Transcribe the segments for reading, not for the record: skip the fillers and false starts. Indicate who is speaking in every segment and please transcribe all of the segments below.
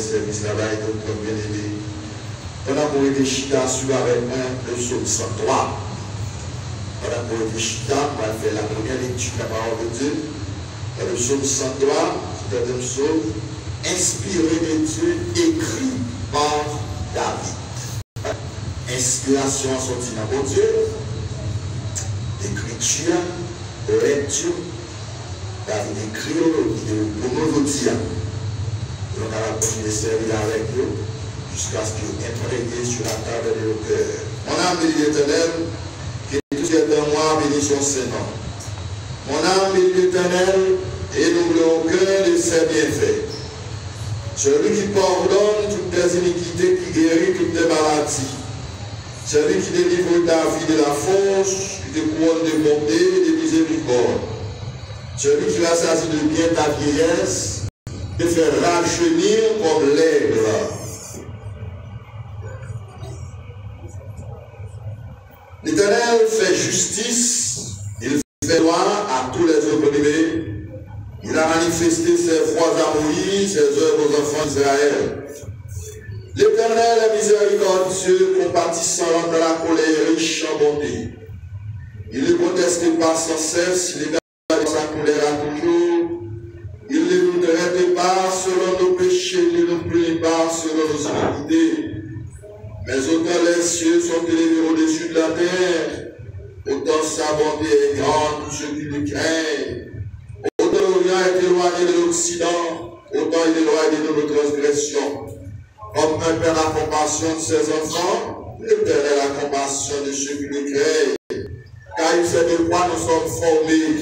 Speaker 1: services là-bas et d'autres bien-aimés. On a pour être chita sur avec le psaume 103. On a pour être chita, on va faire la première lecture de la parole de Dieu. Dans le psaume 103, c'est un psaume inspiré de Dieu, écrit par David. Inspiration sortie dans mon Dieu, écriture, lecture. David écrit pour nous dire. Donc, on va continuer à servir avec nous jusqu'à ce qu'il imprégné sur la table de nos cœurs. Mon âme bénit l'Éternel, qui tout est en moi, bénit son Seigneur. Mon âme bénit l'Éternel, et n'oublie aucun de ses bienfaits. Celui qui pardonne toutes tes iniquités, qui guérit toutes tes maladies. Celui qui délivre ta vie de la force, qui te couronne de bonté et de miséricorde. Celui qui rassasie de bien ta vieillesse, te fait rajeunir comme l'aigle. L'Éternel fait justice, il fait droit à tous les opprimés. Il a manifesté ses voies à Moïse, ses œuvres aux enfants d'Israël. L'Éternel est miséricordieux, compatissant dans la colère, riche en bonté. Il ne conteste pas sans cesse, il est dans sa colère à toujours. Il ne nous traite pas selon nos péchés, il ne nous punit pas selon nos iniquités. Mais autant les cieux sont élevés au-dessus de la terre, autant sa bonté est grande pour ceux qui le craignent. Autant l'Orient est éloigné de l'Occident, autant il est éloigné de nos transgressions. Comme un père a compassion de ses enfants, l'Éternel a compassion de ceux qui le craignent. Car il sait de quoi nous sommes formés.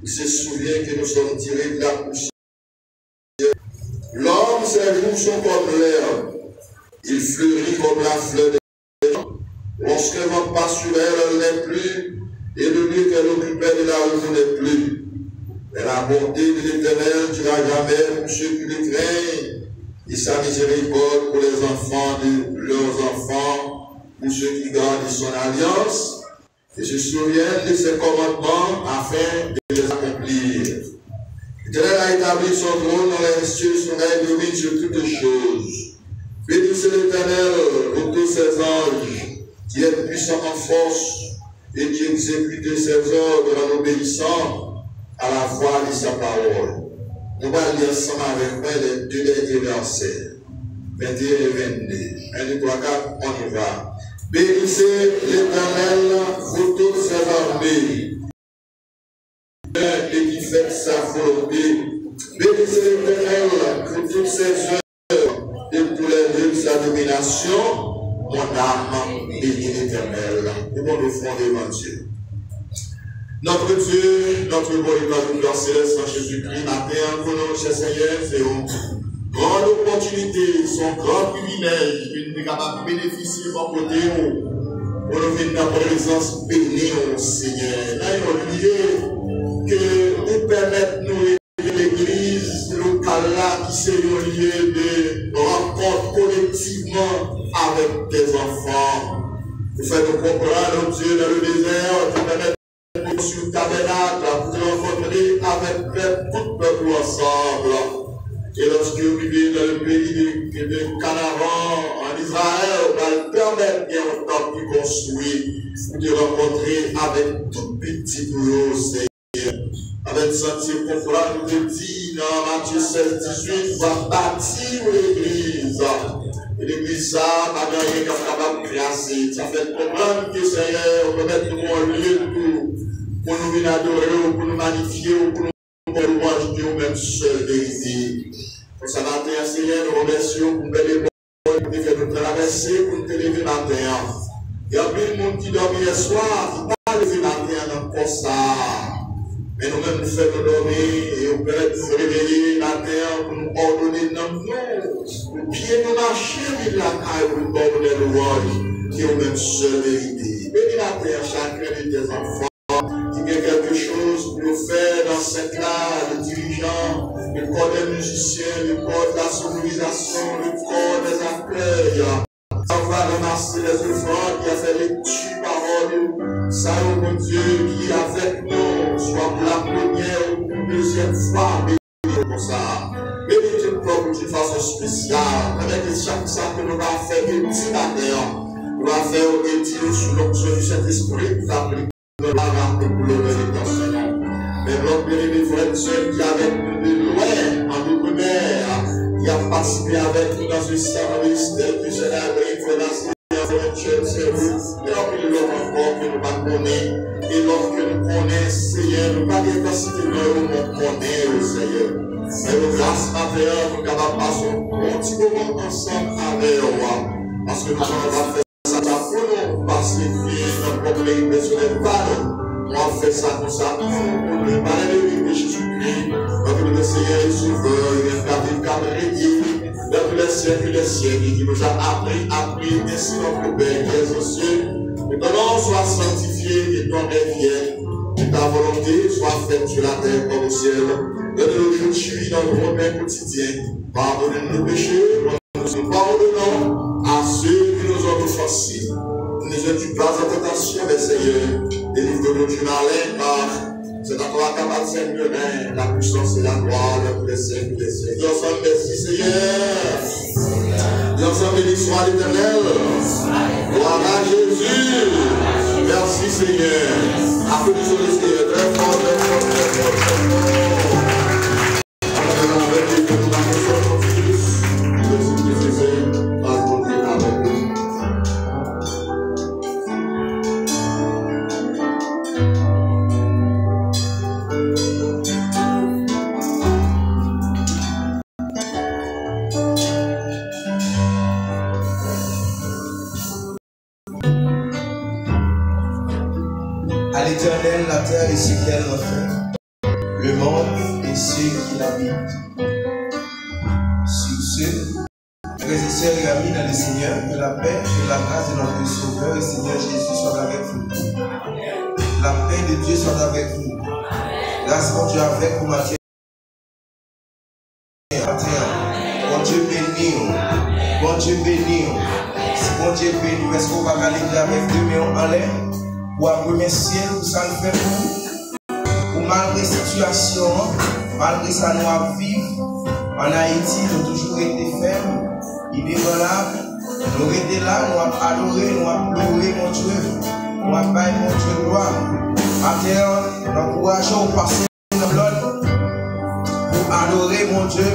Speaker 1: Il se souvient que nous sommes tirés de la poussière. L'homme, ses jours sont comme l'herbe. Il fleurit comme la fleur des champs. Lorsqu'elle ne va pas sur elle, elle n'est plus. Et le lieu qu'elle occupait de la rue n'est plus. Mais la bonté de l'Éternel durera jamais pour ceux qui le craignent. Et sa miséricorde pour les enfants de leurs enfants, pour ceux qui gardent son alliance, et se souviennent de ses commandements afin de les accomplir. L'Éternel a établi son trône dans les cieux, son règne domine sur toutes choses. Bénissez l'Éternel, vous tous ses anges, qui est puissant en force, et qui exécute ses ordres en obéissant à la voix de sa parole. Nous allons lire ensemble avec moi les deux derniers versets, 21 et 22. 1, 2, 3, 4, on y va. Bénissez l'Éternel, vous toutes ses armées, et qui fait sa volonté. Bénissez l'Éternel, vous toutes ses œuvres, et tous les lieux de sa domination. Mon âme bénit l'Éternel, au nom du fond devant Dieu. Notre Dieu, notre bon et notre Père céleste en Jésus-Christ, matin, pour nous, cher Seigneur, c'est une grande opportunité, son grand privilège, de nous capable de bénéficier de mon côté, pour nous venir dans la présence bénie, Seigneur. Là, il a oublié que nous permettre nous l'église locale là, qui c'est un lieu de rencontre collectivement avec tes enfants. Vous faites nous comprendre, Dieu, dans le désert, tu permets sur le tabernacle, pour te rencontrer avec tout le peuple ensemble. Et lorsque vous vivez dans le pays de Canaan, en Israël, on va permettre bien un temps plus construit pour te rencontrer avec tout petit boulot, Seigneur. Avec sentier confortable, nous te dit dans Matthieu 16, 18, va bâtir l'église. Et l'église, ça, pas de rien qui est capable de classer. Ça fait comprendre que Seigneur, on peut mettre nous en lieu de tout. Pour nous venir adorer, pour nous magnifier, pour nous louer au même seul vérité. Pour ça, matin, Seigneur, nous remercions pour nous belle époque, pour nous faire nous traverser, pour nous lever matin. Il y a plein de monde qui dormit hier soir, qui n'a pas levé matin comme ça. Mais nous-mêmes, nous faisons dormir et on peut nous réveiller matin pour nous ordonner dans nous. Pour bien nous marcher, vivre la caille, pour nous ordonner le roi, qui est au même seul vérité. Bénis la terre, chacun de tes enfants. Il y a quelque chose pour nous faire dans cette là, le dirigeant, le corps des musiciens, le corps de la sonorisation, le corps des acteurs. Ça va ramasser les offrandes qui a fait lecture parole. Ça, mon Dieu, qui est avec nous, soit pour la première ou pour la deuxième fois, bénis pour ça. Bénis tout le peuple d'une façon spéciale. Avec chaque fois que nous allons faire des petits matin, nous allons faire des petits sous l'onction du Saint-Esprit pour appliquer le parent pour le bénédiction. Mais l'autre bénévole frère qui est avec nous de loin, en outre-mer, qui a participé avec nous dans ce service tel que c'est la référence. Et lorsque nous encore que nous ne connaissons, et lorsque nous connaissons, Seigneur, nous ne pouvons pas dire que nous connaissons, Seigneur. Mais nous, grâce à Dieu, nous sommes capables de passer un petit moment ensemble avec toi. Parce que nous sommes capables de faire ça pour nous pacifier notre problème personnel. On va faire ça comme ça pour nous parler de Jésus-Christ. Donc, le Seigneur est sauveur, il est gardé comme rédit. Dans tous les siècles et les siècles, qui nous a appris, ainsi notre Père qui est aux cieux, que ton nom soit sanctifié, que ton règne vienne, que ta volonté soit faite sur la terre comme au ciel. Donne-nous aujourd'hui dans le repas quotidien. Pardonne-nous nos péchés, nous pardonnons à ceux qui nous ont offensés. Ne nous aide pas en tentation, mais Seigneur, délivre-nous du malin, car c'est à toi capable, Seigneur, la puissance et la gloire pour les siècles et les siècles. Dis ensemble, merci Seigneur. Dis ensemble, béni soit l'Éternel. Gloire à Jésus. Merci Seigneur. Applaudissons le Seigneur. Très fort, très fort, très fort, très fort. On va avec que nous avons notre Fils. Merci Jésus. Raconter avec nous.
Speaker 2: À l'Éternel, la terre et ce qu'elle refait, le monde et ceux qui l'habitent. Sur ce, frères et sœurs et amis dans le Seigneur, que la paix et la grâce de notre Sauveur et Seigneur Jésus soient avec vous. La paix de Dieu soit avec vous. Grâce mon Dieu avec vous, Matthieu. Bon Dieu béni. Bon Dieu béni. Si bon Dieu béni, est-ce qu'on va aller avec deux mains en l'air? Pour remercier pour ça nous fait pour malgré la situation, malgré ça nous avons vécu en Haïti, nous avons toujours été faibles, inébranlables, nous étions là, nous avons adoré, nous avons pleuré mon Dieu, nous avons baillé mon Dieu gloire. Maintenant, nous encourageons au passer dans l'autre pour adorer mon Dieu,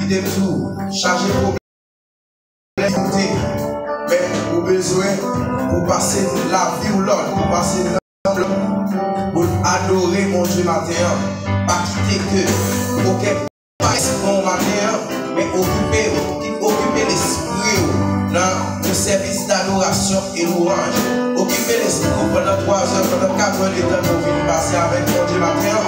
Speaker 2: qui est tout, chargé pour mais au besoin pour passer la vie ou l'autre, pour passer l'autre, pour adorer mon Dieu matin, pas quitter que aucun pas bon matin, mais occuper l'esprit dans le service d'adoration et louange. Occuper l'esprit pendant 3 heures, pendant 4 heures de temps pour venir passer avec mon Dieu matin,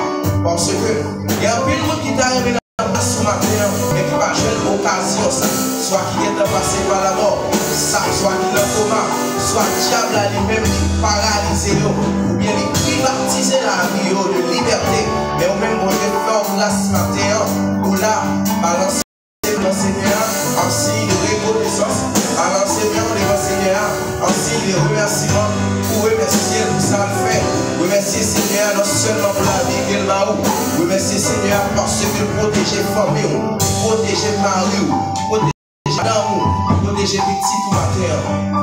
Speaker 2: parce que il y a un peu de monde qui t'arrive ce matin, mais qui va jouer l'occasion, soit qui est passé par la mort, soit qui est en coma, soit diable à lui-même qui paralyse, ou bien il privatise la vie de liberté. Mais au même moment, il fait grâce ce matin, pour là, balancer le Seigneur en signe de reconnaissance, balancer le Seigneur en signe de remerciement, pour remercier pour ça le fait. Remercier Seigneur non seulement pour la vie qu'il m'a eu, remercier Seigneur parce que protéger famille, protéger mari, protéger madame, protéger petit tout matin.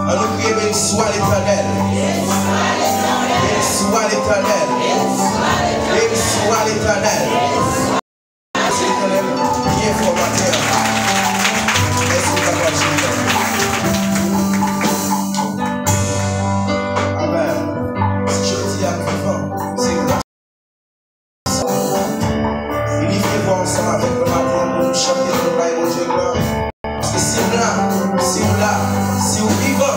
Speaker 2: On nous prie, béni soit l'Éternel. Béni soit l'Éternel. Béni soit l'Éternel. C'est l'Éternel qui est formateur. Merci de l'avoir dit. Amen. Si je dis à quelqu'un, c'est grâce. Unifiez-vous ensemble avec le matin pour nous chanter le bail au Dieu gloire. Parce que si vous là, si vous vivez,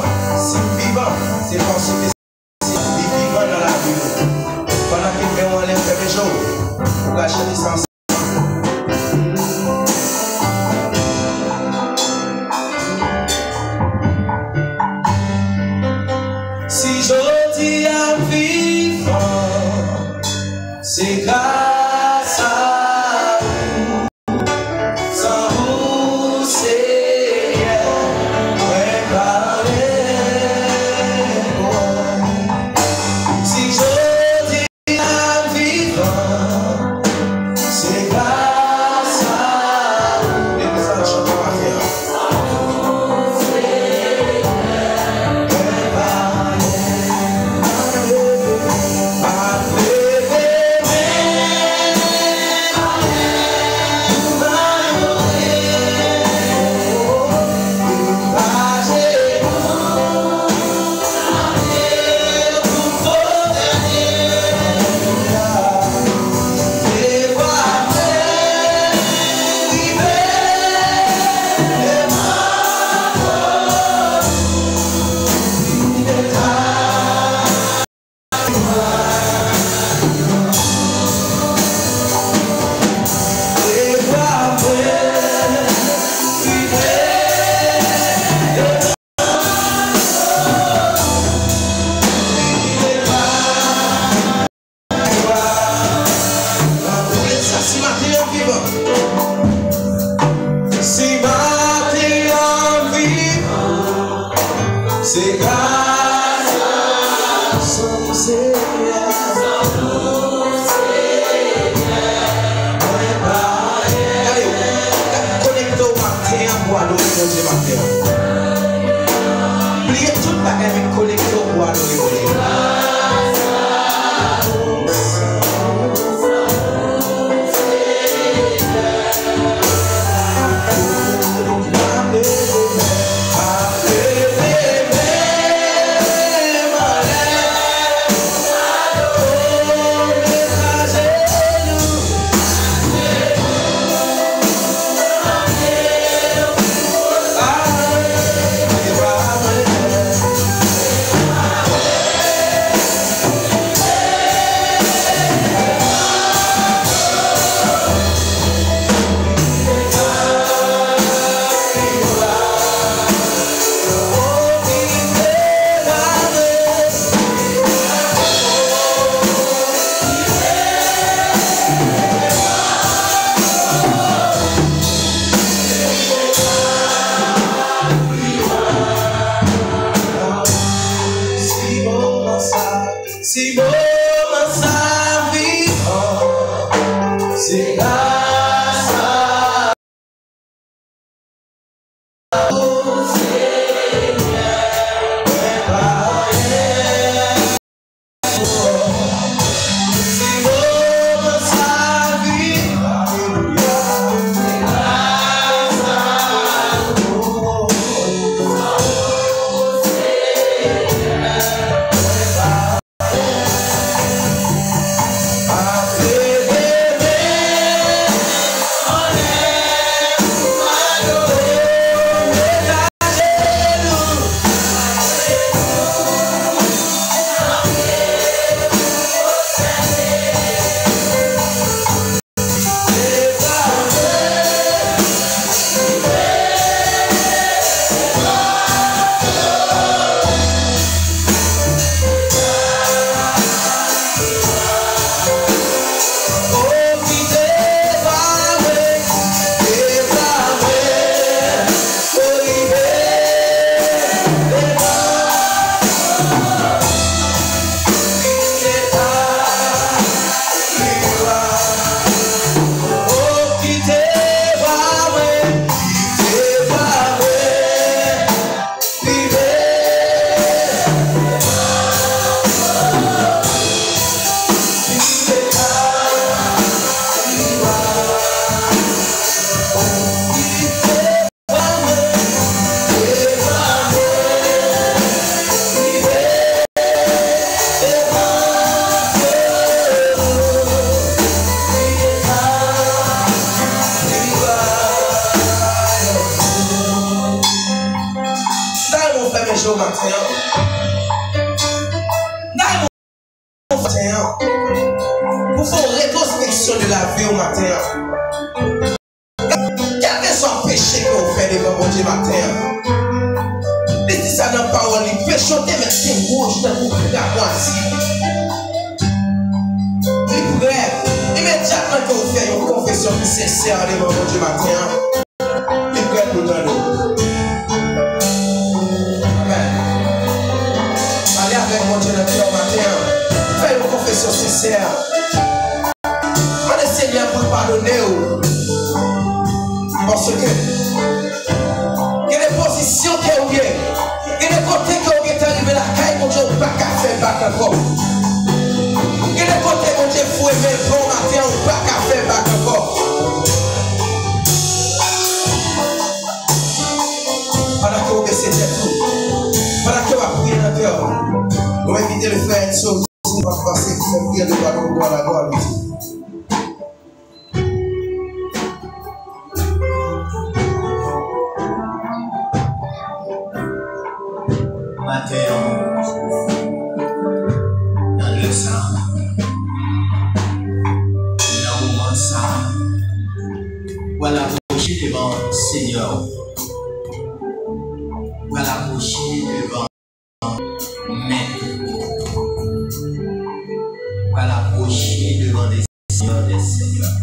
Speaker 2: Pour faire une rétrospection de la vie au matin. Quel que soit le péché que vous faites devant mon Dieu matin. Laissez ça dans la parole, les péchés de mettre rouge dans le d'accord ici. Les bref, immédiatement que vous faites une confession sincère devant mon Dieu matin. Les bref nous donnons. Amen. Allez avec mon Dieu dans le cœur matin. Faites une confession sincère. Le Seigneur pour pardonner. Parce que il y a des positions qui sont bien. Il y a des côtés qui sont arrivés à la caille, mon Dieu, pas qu'à faire bac encore. Il y a des côtés, mon Dieu, faut aimer le bon matin, pas qu'à faire bac encore. Pendant que vous baissez tout, pendant que vous priez dans le cœur, vous invitez le frère Enzo, vous va passer, vous faites prier de ballon pour la gloire.
Speaker 3: Matin, dans le sang, dans le moment ça, voilà approcher devant le Seigneur, voilà approcher devant Maître, voilà approcher devant les Seigneurs des Seigneurs.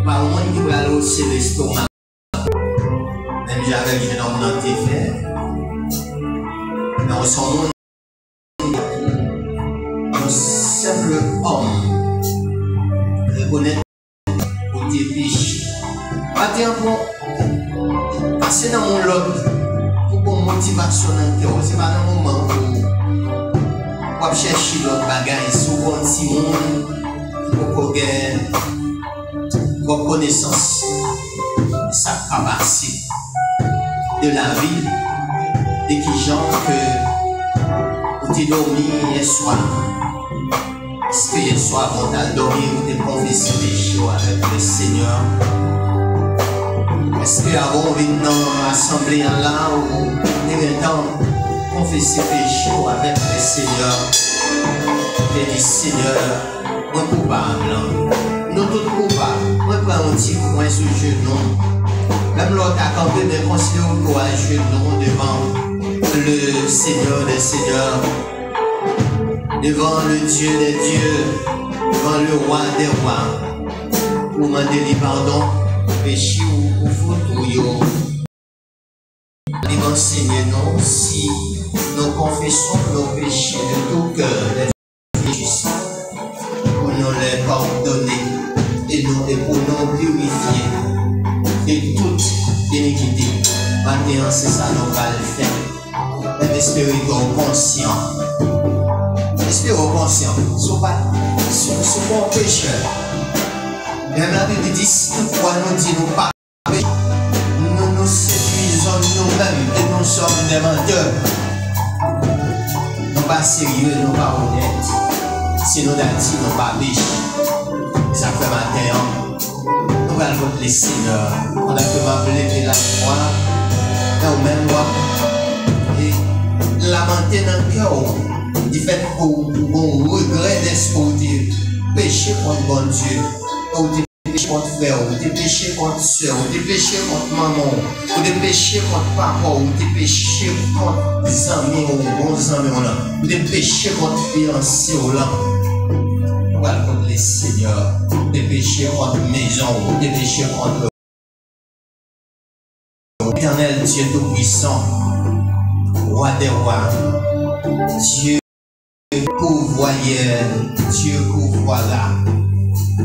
Speaker 3: Par moins il va aller au l'estomac, même j'avais vu dans mon antéfère. Dans son monde, un simple homme reconnaît pour tes péchés. Pas pour passer dans mon lot pour une motivation dans le cœur. C'est pas dans le moment où on cherche l'autre bagaille. Souvent, si on a une reconnaissance, ça a passé de la vie. Et qui genre que vous t'es dormi hier soir. Est-ce que hier soir, quand tu as dormi, vous t'es confessé péché avec le Seigneur? Est-ce que avant de venir dans l'assemblée là, vous avez le temps de confesser péché avec le Seigneur? Et dit Seigneur, moi coupable, nous tous coupables, moi prends un petit coin sur le genou. Même l'autre a campé de considérer pour un genou devant le Seigneur des Seigneurs, devant le Dieu des dieux, devant le roi des rois, pour demander pardon, péché ou faute ou yo. Il enseigne-nous si nous confessons nos péchés de tout cœur, les péchés, pour nous les pardonner et pour nous purifier de tout toute iniquité. Maintenant, c'est ça nous va le faire. Même espérer qu'on conscient. Espérons conscient. Soit pas pécheur. Même la Bible dit, si toutefois nous dit nous pas pécheur, nous nous séduisons nous-mêmes et nous sommes des menteurs. Nous pas sérieux, nous pas honnêtes. Si nous avons dit nous pas péchés. Ça fait matin, nous allons les Seigneur. On a fait m'appeler la foi. Nous même et lamenter dans le cœur. Du fait qu'on regret d'esprit péché contre bon Dieu. Ou des péchés contre frère, ou des péchés contre soeur, ou des péchés contre maman, ou des péchés contre papa, ou des péchés contre des amis, ou bons amis, ou des péchés contre fiancés, ou là. Contre les seigneurs, des péchés contre maison, ou des péchés contre l'éternel Dieu tout-puissant, roi des rois, Dieu pourvoyeur, Dieu pourvoira,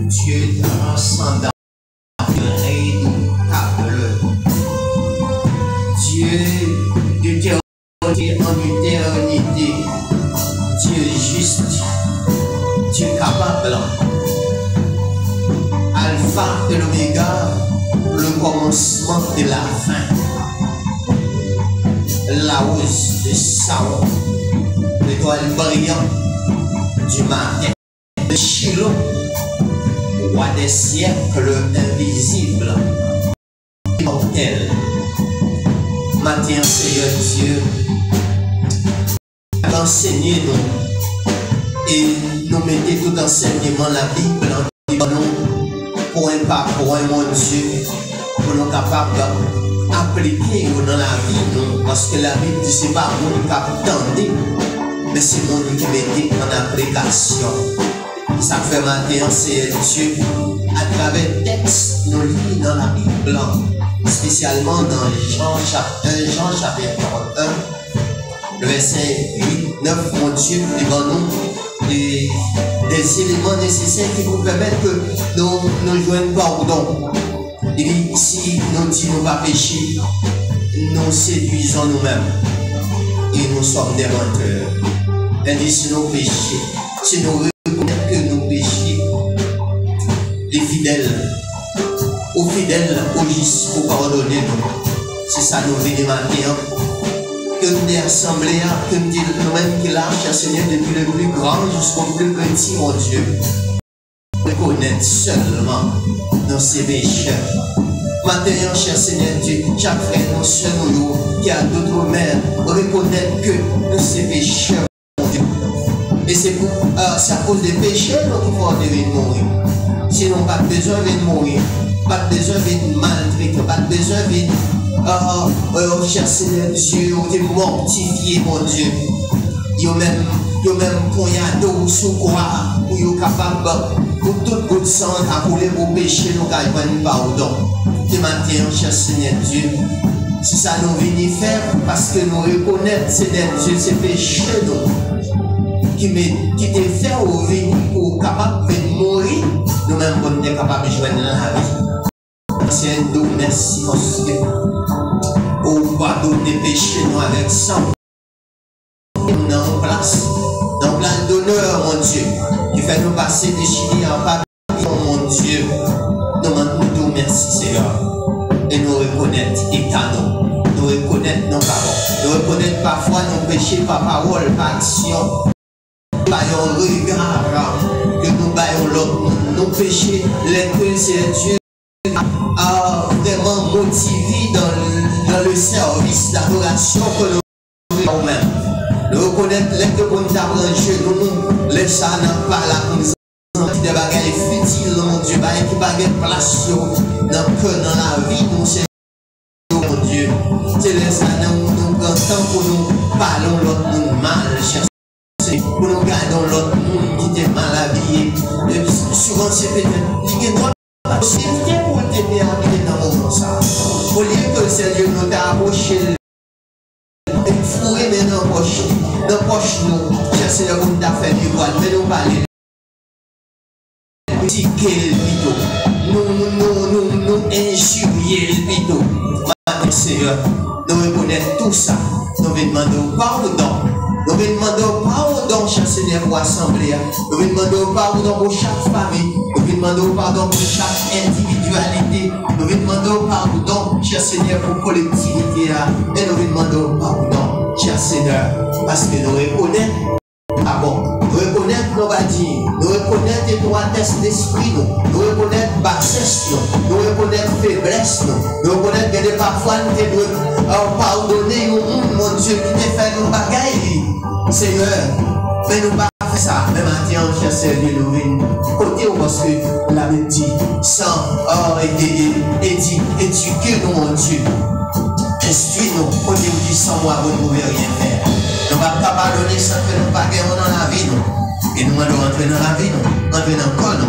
Speaker 3: Dieu transcendant, redoutable, Dieu d'éternité en éternité, Dieu juste, Dieu capable, Alpha et l'Oméga, le commencement et la fin, la hausse de Saron, l'étoile brillante du matin, le Shiloh, roi des siècles invisible, immortel. Matin, Seigneur Dieu, enseignez-nous et nous mettez tout enseignement, la Bible, en nous, point par point, mon Dieu, pour nous capables d'appliquer dans la vie, nous, parce que la Bible dit c'est pas nous qui attendons, mais c'est nous qui mettons en application. Ça fait matin, c'est Dieu, à travers le texte, nous lisons dans la Bible, spécialement dans Jean chapitre 1, le verset 8, 9, mon Dieu, devant nous, des éléments nécessaires qui nous permettent que nous joignons pardon. Il dit, si nous disons pas pécher, nous séduisons nous-mêmes et nous sommes des menteurs. Il dit, si nous péchons, si nous reconnaissons que nous péchons, les fidèles, aux fidèles, au juste pour pardonner nous. C'est ça nous venons maintenant. Que nous des assemblées, que nous disons nous-mêmes qui lâchent à Seigneur depuis le plus grand jusqu'au plus petit, mon Dieu. Reconnaître seulement dans ces pécheurs. Maintenant, cher Seigneur Dieu, chaque frère, nos soeurs, nous, qui a d'autres mères, reconnaître que nous ces pécheurs, mon Dieu. Et c'est à cause des péchés qu'il faut devenir mourir. Sinon, pas besoin de mourir, pas besoin de maltraiter, pas besoin de cher Seigneur Dieu, on est mortifié, mon Dieu. Yo même poignardé sous quoi, pour yo capable, pour tout bout de sang, à couler pour pécher, nous gagnons pardon. Ce matin, cher Seigneur Dieu, c'est ça nous venons faire, parce que nous reconnaissons, Seigneur Dieu, ces péchés, nous, qui te fait venir pour capable de mourir, nous-mêmes, on est capable de joindre la vie. Seigneur, nous merci, parce que au pardon des péchés, nous avec sang. Nous en place d'honneur, mon Dieu, qui fait nous passer des Chili en papillon, mon Dieu. Nous nous merci, Seigneur. Et nous reconnaître état nous reconnaître nos paroles, nous reconnaître parfois nos péchés par parole, par action, par un regard que nous baillons l'autre, nos péchés, les que c'est Dieu a vraiment motivé dans le service d'adoration que nous faisons même. Nous reconnaître les que nous avons nous les ça n'a pas la des bagages futiles, mon Dieu, qui n'a pas de place dans la vie, nous, c'est mon Dieu. C'est les ça nous prenons pour nous parlons l'autre monde mal, cher. Pour nous gardons l'autre monde qui est mal habillé. Et souvent, c'est peut-être c'est bien pour te bien habillé dans mon monde ça. Au lieu que le Seigneur nous t'a approché, et fourré dans nos poches, nous, cher Seigneur, nous t'a fait du voile, mais nous parler. Nous injurier le plutôt. Maintenant, Seigneur, nous reconnaissons tout ça. Nous venons demander pardon. Nous venons demander pardon, cher Seigneur, pour l'Assemblée. Nous venons demander pardon pour chaque famille. Nous venons demander pardon pour chaque individualité. Nous venons demander pardon, cher Seigneur, pour la collectivité. Et nous venons demander pardon, cher Seigneur, parce que nous reconnaissons. Ah bon, nous reconnaissons nos bâtiments, nous reconnaissons l'étroitesse d'esprit, nous reconnaissons bassesse, nous reconnaissons faiblesse, nous reconnaissons que parfois nous devons pardonner au monde, mon Dieu, qui t'a fait nos bagailles, Seigneur. Mais nous ne pas faire ça, même maintenant, cher Seigneur, nous venons côté parce que la Bible dit, sans éduquer nous, mon Dieu, instruis-nous, côté où dit sans moi, vous ne pouvez rien faire. Nous ne pouvons pas pardonner sans que nous ne pas dans la vie. Et nous allons entrer dans la vie, entrer dans le corps.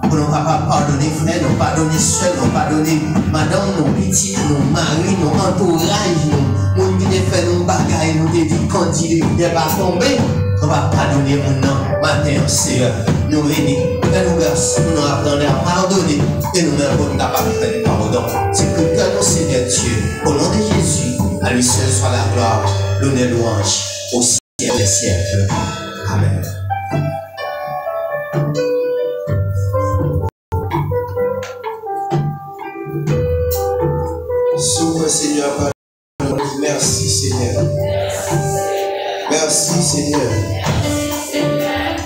Speaker 3: Pour nous pas pardonner frère, nous pardonner soeur, nous pardonner madame, nos petits, nos maris, nos entourages, nos gens qui fait nos bagailles, nous dit quand il n'est pas tombé, on va pardonner maintenant, matin, Seigneur. Nous venons, nous grâce, nous apprenons à pardonner et nous sommes capables de faire pardon. C'est que nous, Seigneur Dieu, au nom de Jésus, à lui seul soit la gloire, l'honneur, louange. Au siècle des siècles. Amen.
Speaker 2: Souverain Seigneur, merci Seigneur. Merci Seigneur.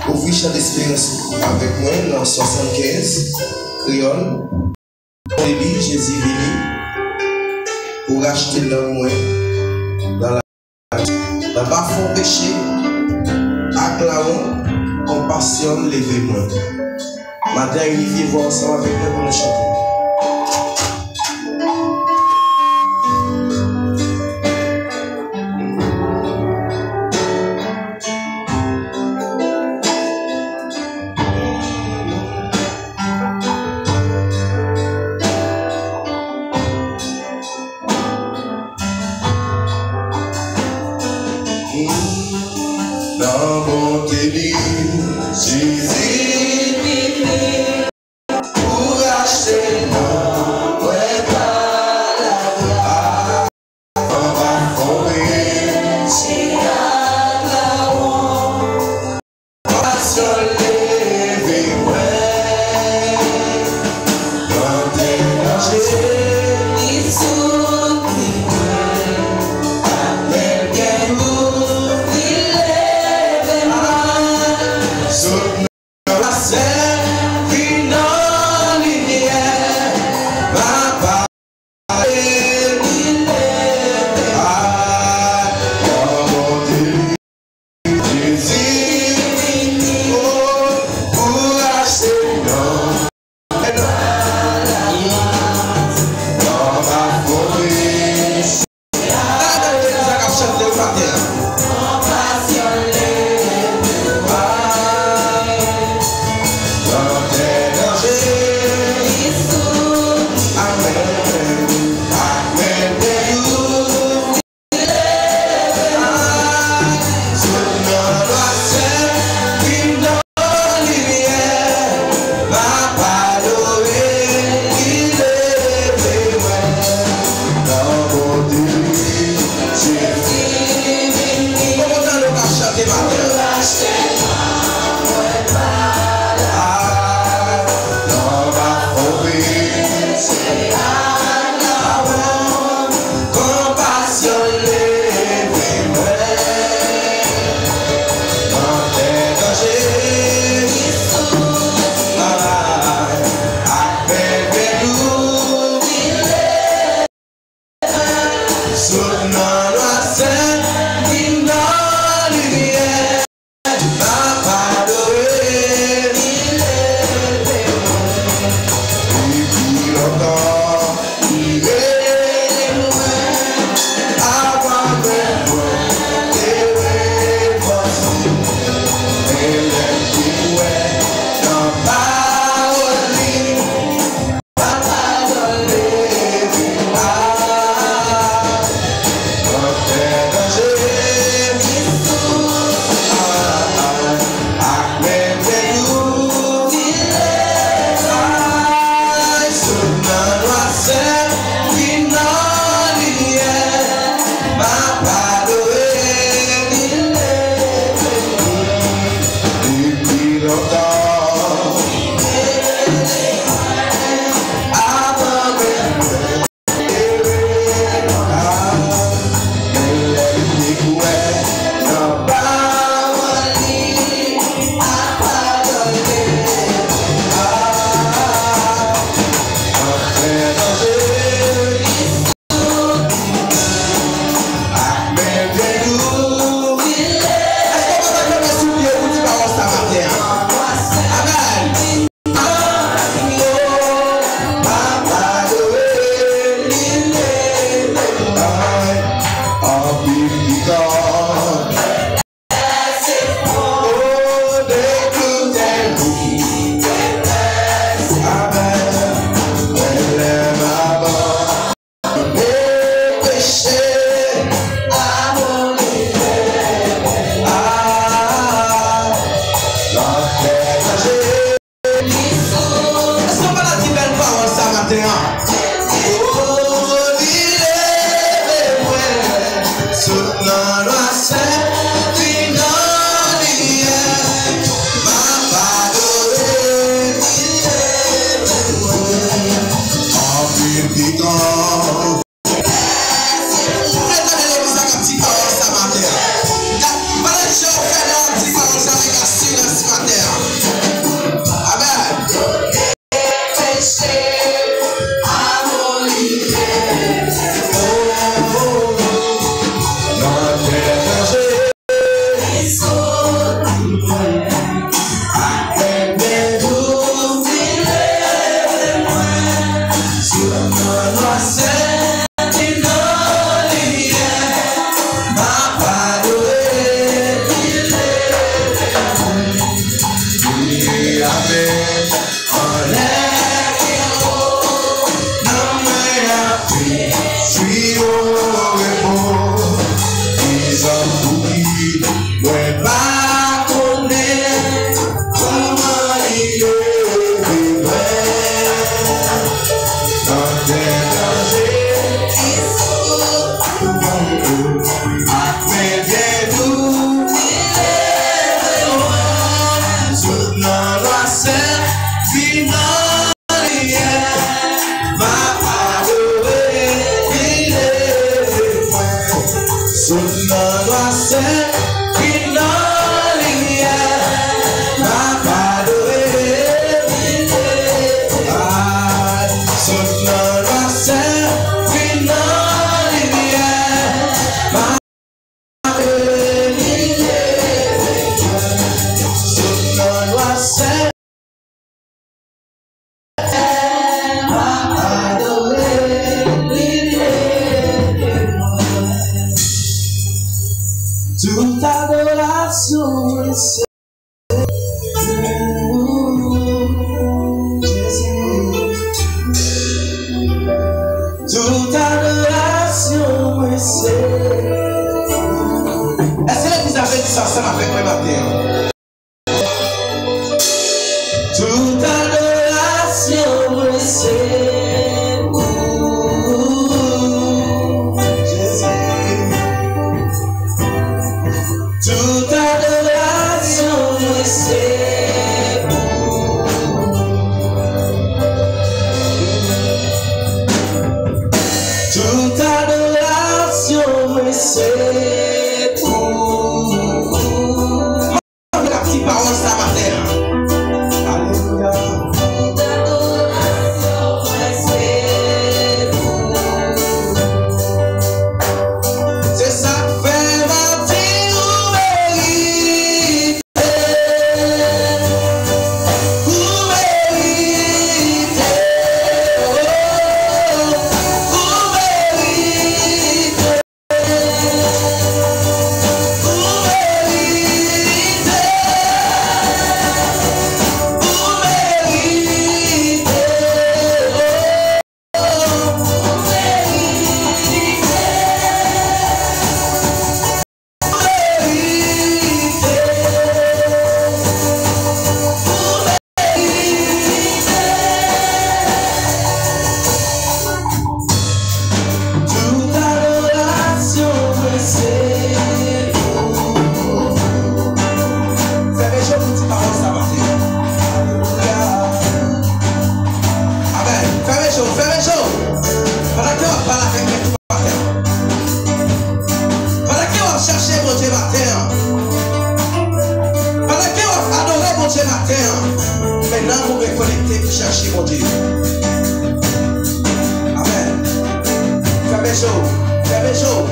Speaker 2: Ouvrez chant d'espérance avec moi dans 75, créole. Élie, Jésus venu pour acheter l'homme dans la dans le bas fond péché, acclamons, compassion, levez-moi. Matin, unifiez voir ensemble avec nous pour nous chanter. adoration, c'est toute adoration, c'est. Est-ce que vous avez dit ça ensemble avec moi matin? Toute adoration, c'est Jésus. Toute adoration, c'est toute adoration, c'est la petite parole ça matin. Alléluia. C'est ça fait ma vie ou mérite. Ou mérite. Ou mérite. Maintenant, vous reconnectez pour chercher mon Dieu. Amen. Fermez chaud, fermez chaud,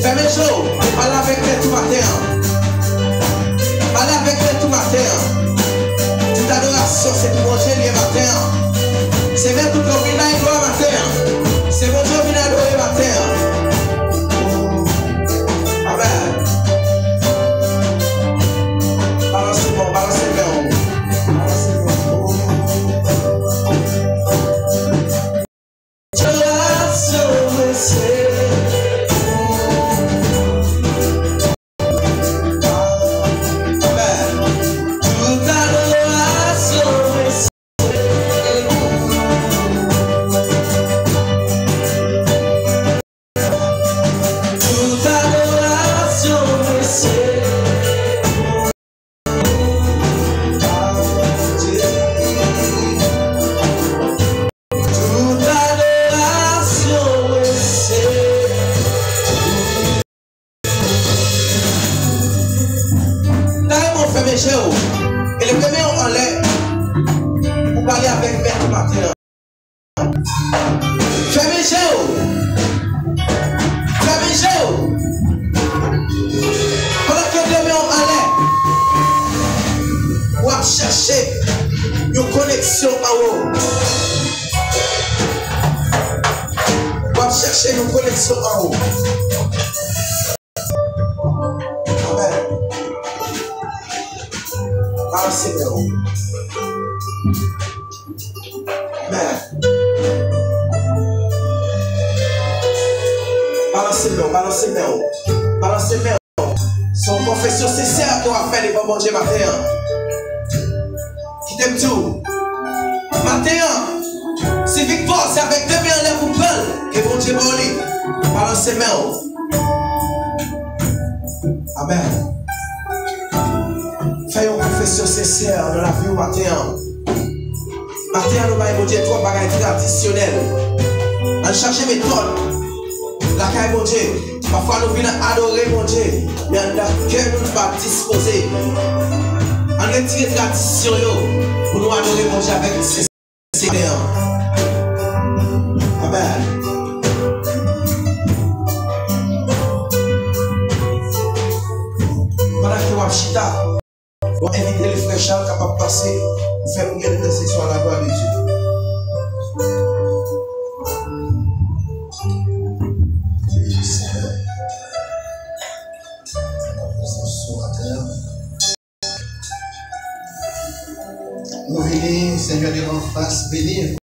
Speaker 2: fermez chaud. Parlez avec lui tout matin. Parlez avec lui tout matin. Toute adoration, c'est pour mon Dieu le matin. C'est même tout le monde qui a gloire matin. C'est mon Dieu qui a adoré matin. Amen. Balancez-moi, balancez-moi. Et le premier en l'air, vous parlez avec Maître matin. Fermez Géo. Fermez Géo. Pendant que le premier en l'air, vous allez chercher une connexion en haut. Vous allez chercher une connexion en haut. Amen. Balancez-moi. Amen. Balancez-moi, balancez-moi. Balancez-moi. Son confession sincère qu'on va faire les bon Dieu matin. Qui t'aime tout. Matin, c'est victoire, c'est avec deux mains en l'air pour prendre. Et bon Dieu va aller. Balancez-moi. Amen. Fais une confession sincère dans la vie au matin. Matin, nous allons dire trois bagages traditionnels. On cherche méthode. La caille mon Dieu. Parfois nous venons adorer mon Dieu. Mais on a cœur nous pas disposer. On retire tradition pour nous adorer mon Dieu avec sincérité. Amen. Pendant que vous avez chita. On invite les frères Charles capables de passer pour faire une intercession à la gloire de Dieu.
Speaker 3: Seigneur, devant face, bénir.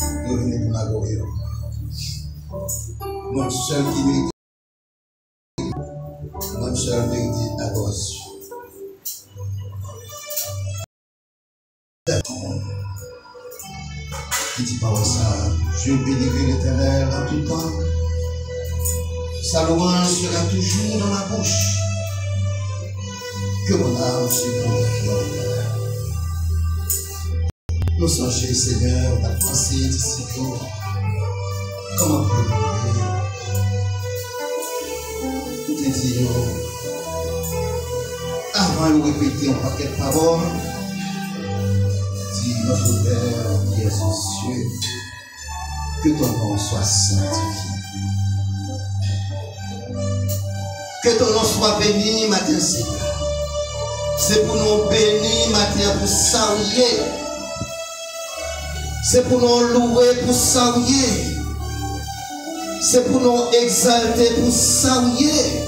Speaker 3: Devenez pour la gloire. Notre seul qui mérite, notre seul mérite l'adoration. Qui dit par ça, je bénirai l'Éternel en tout temps. Sa louange sera toujours dans ma bouche. Que mon âme se glorifie. Nous songeons, Seigneur, ta pensée d'ici jour. Comment peut-on tout est dit, avant de répéter un paquet de paroles, dis notre Père qui est aux cieux, que ton nom soit sanctifié. Que ton nom soit béni, matin, Seigneur. C'est pour nous bénir, matin, pour saluer. C'est pour nous louer, pour saluer. C'est pour nous exalter, pour saluer.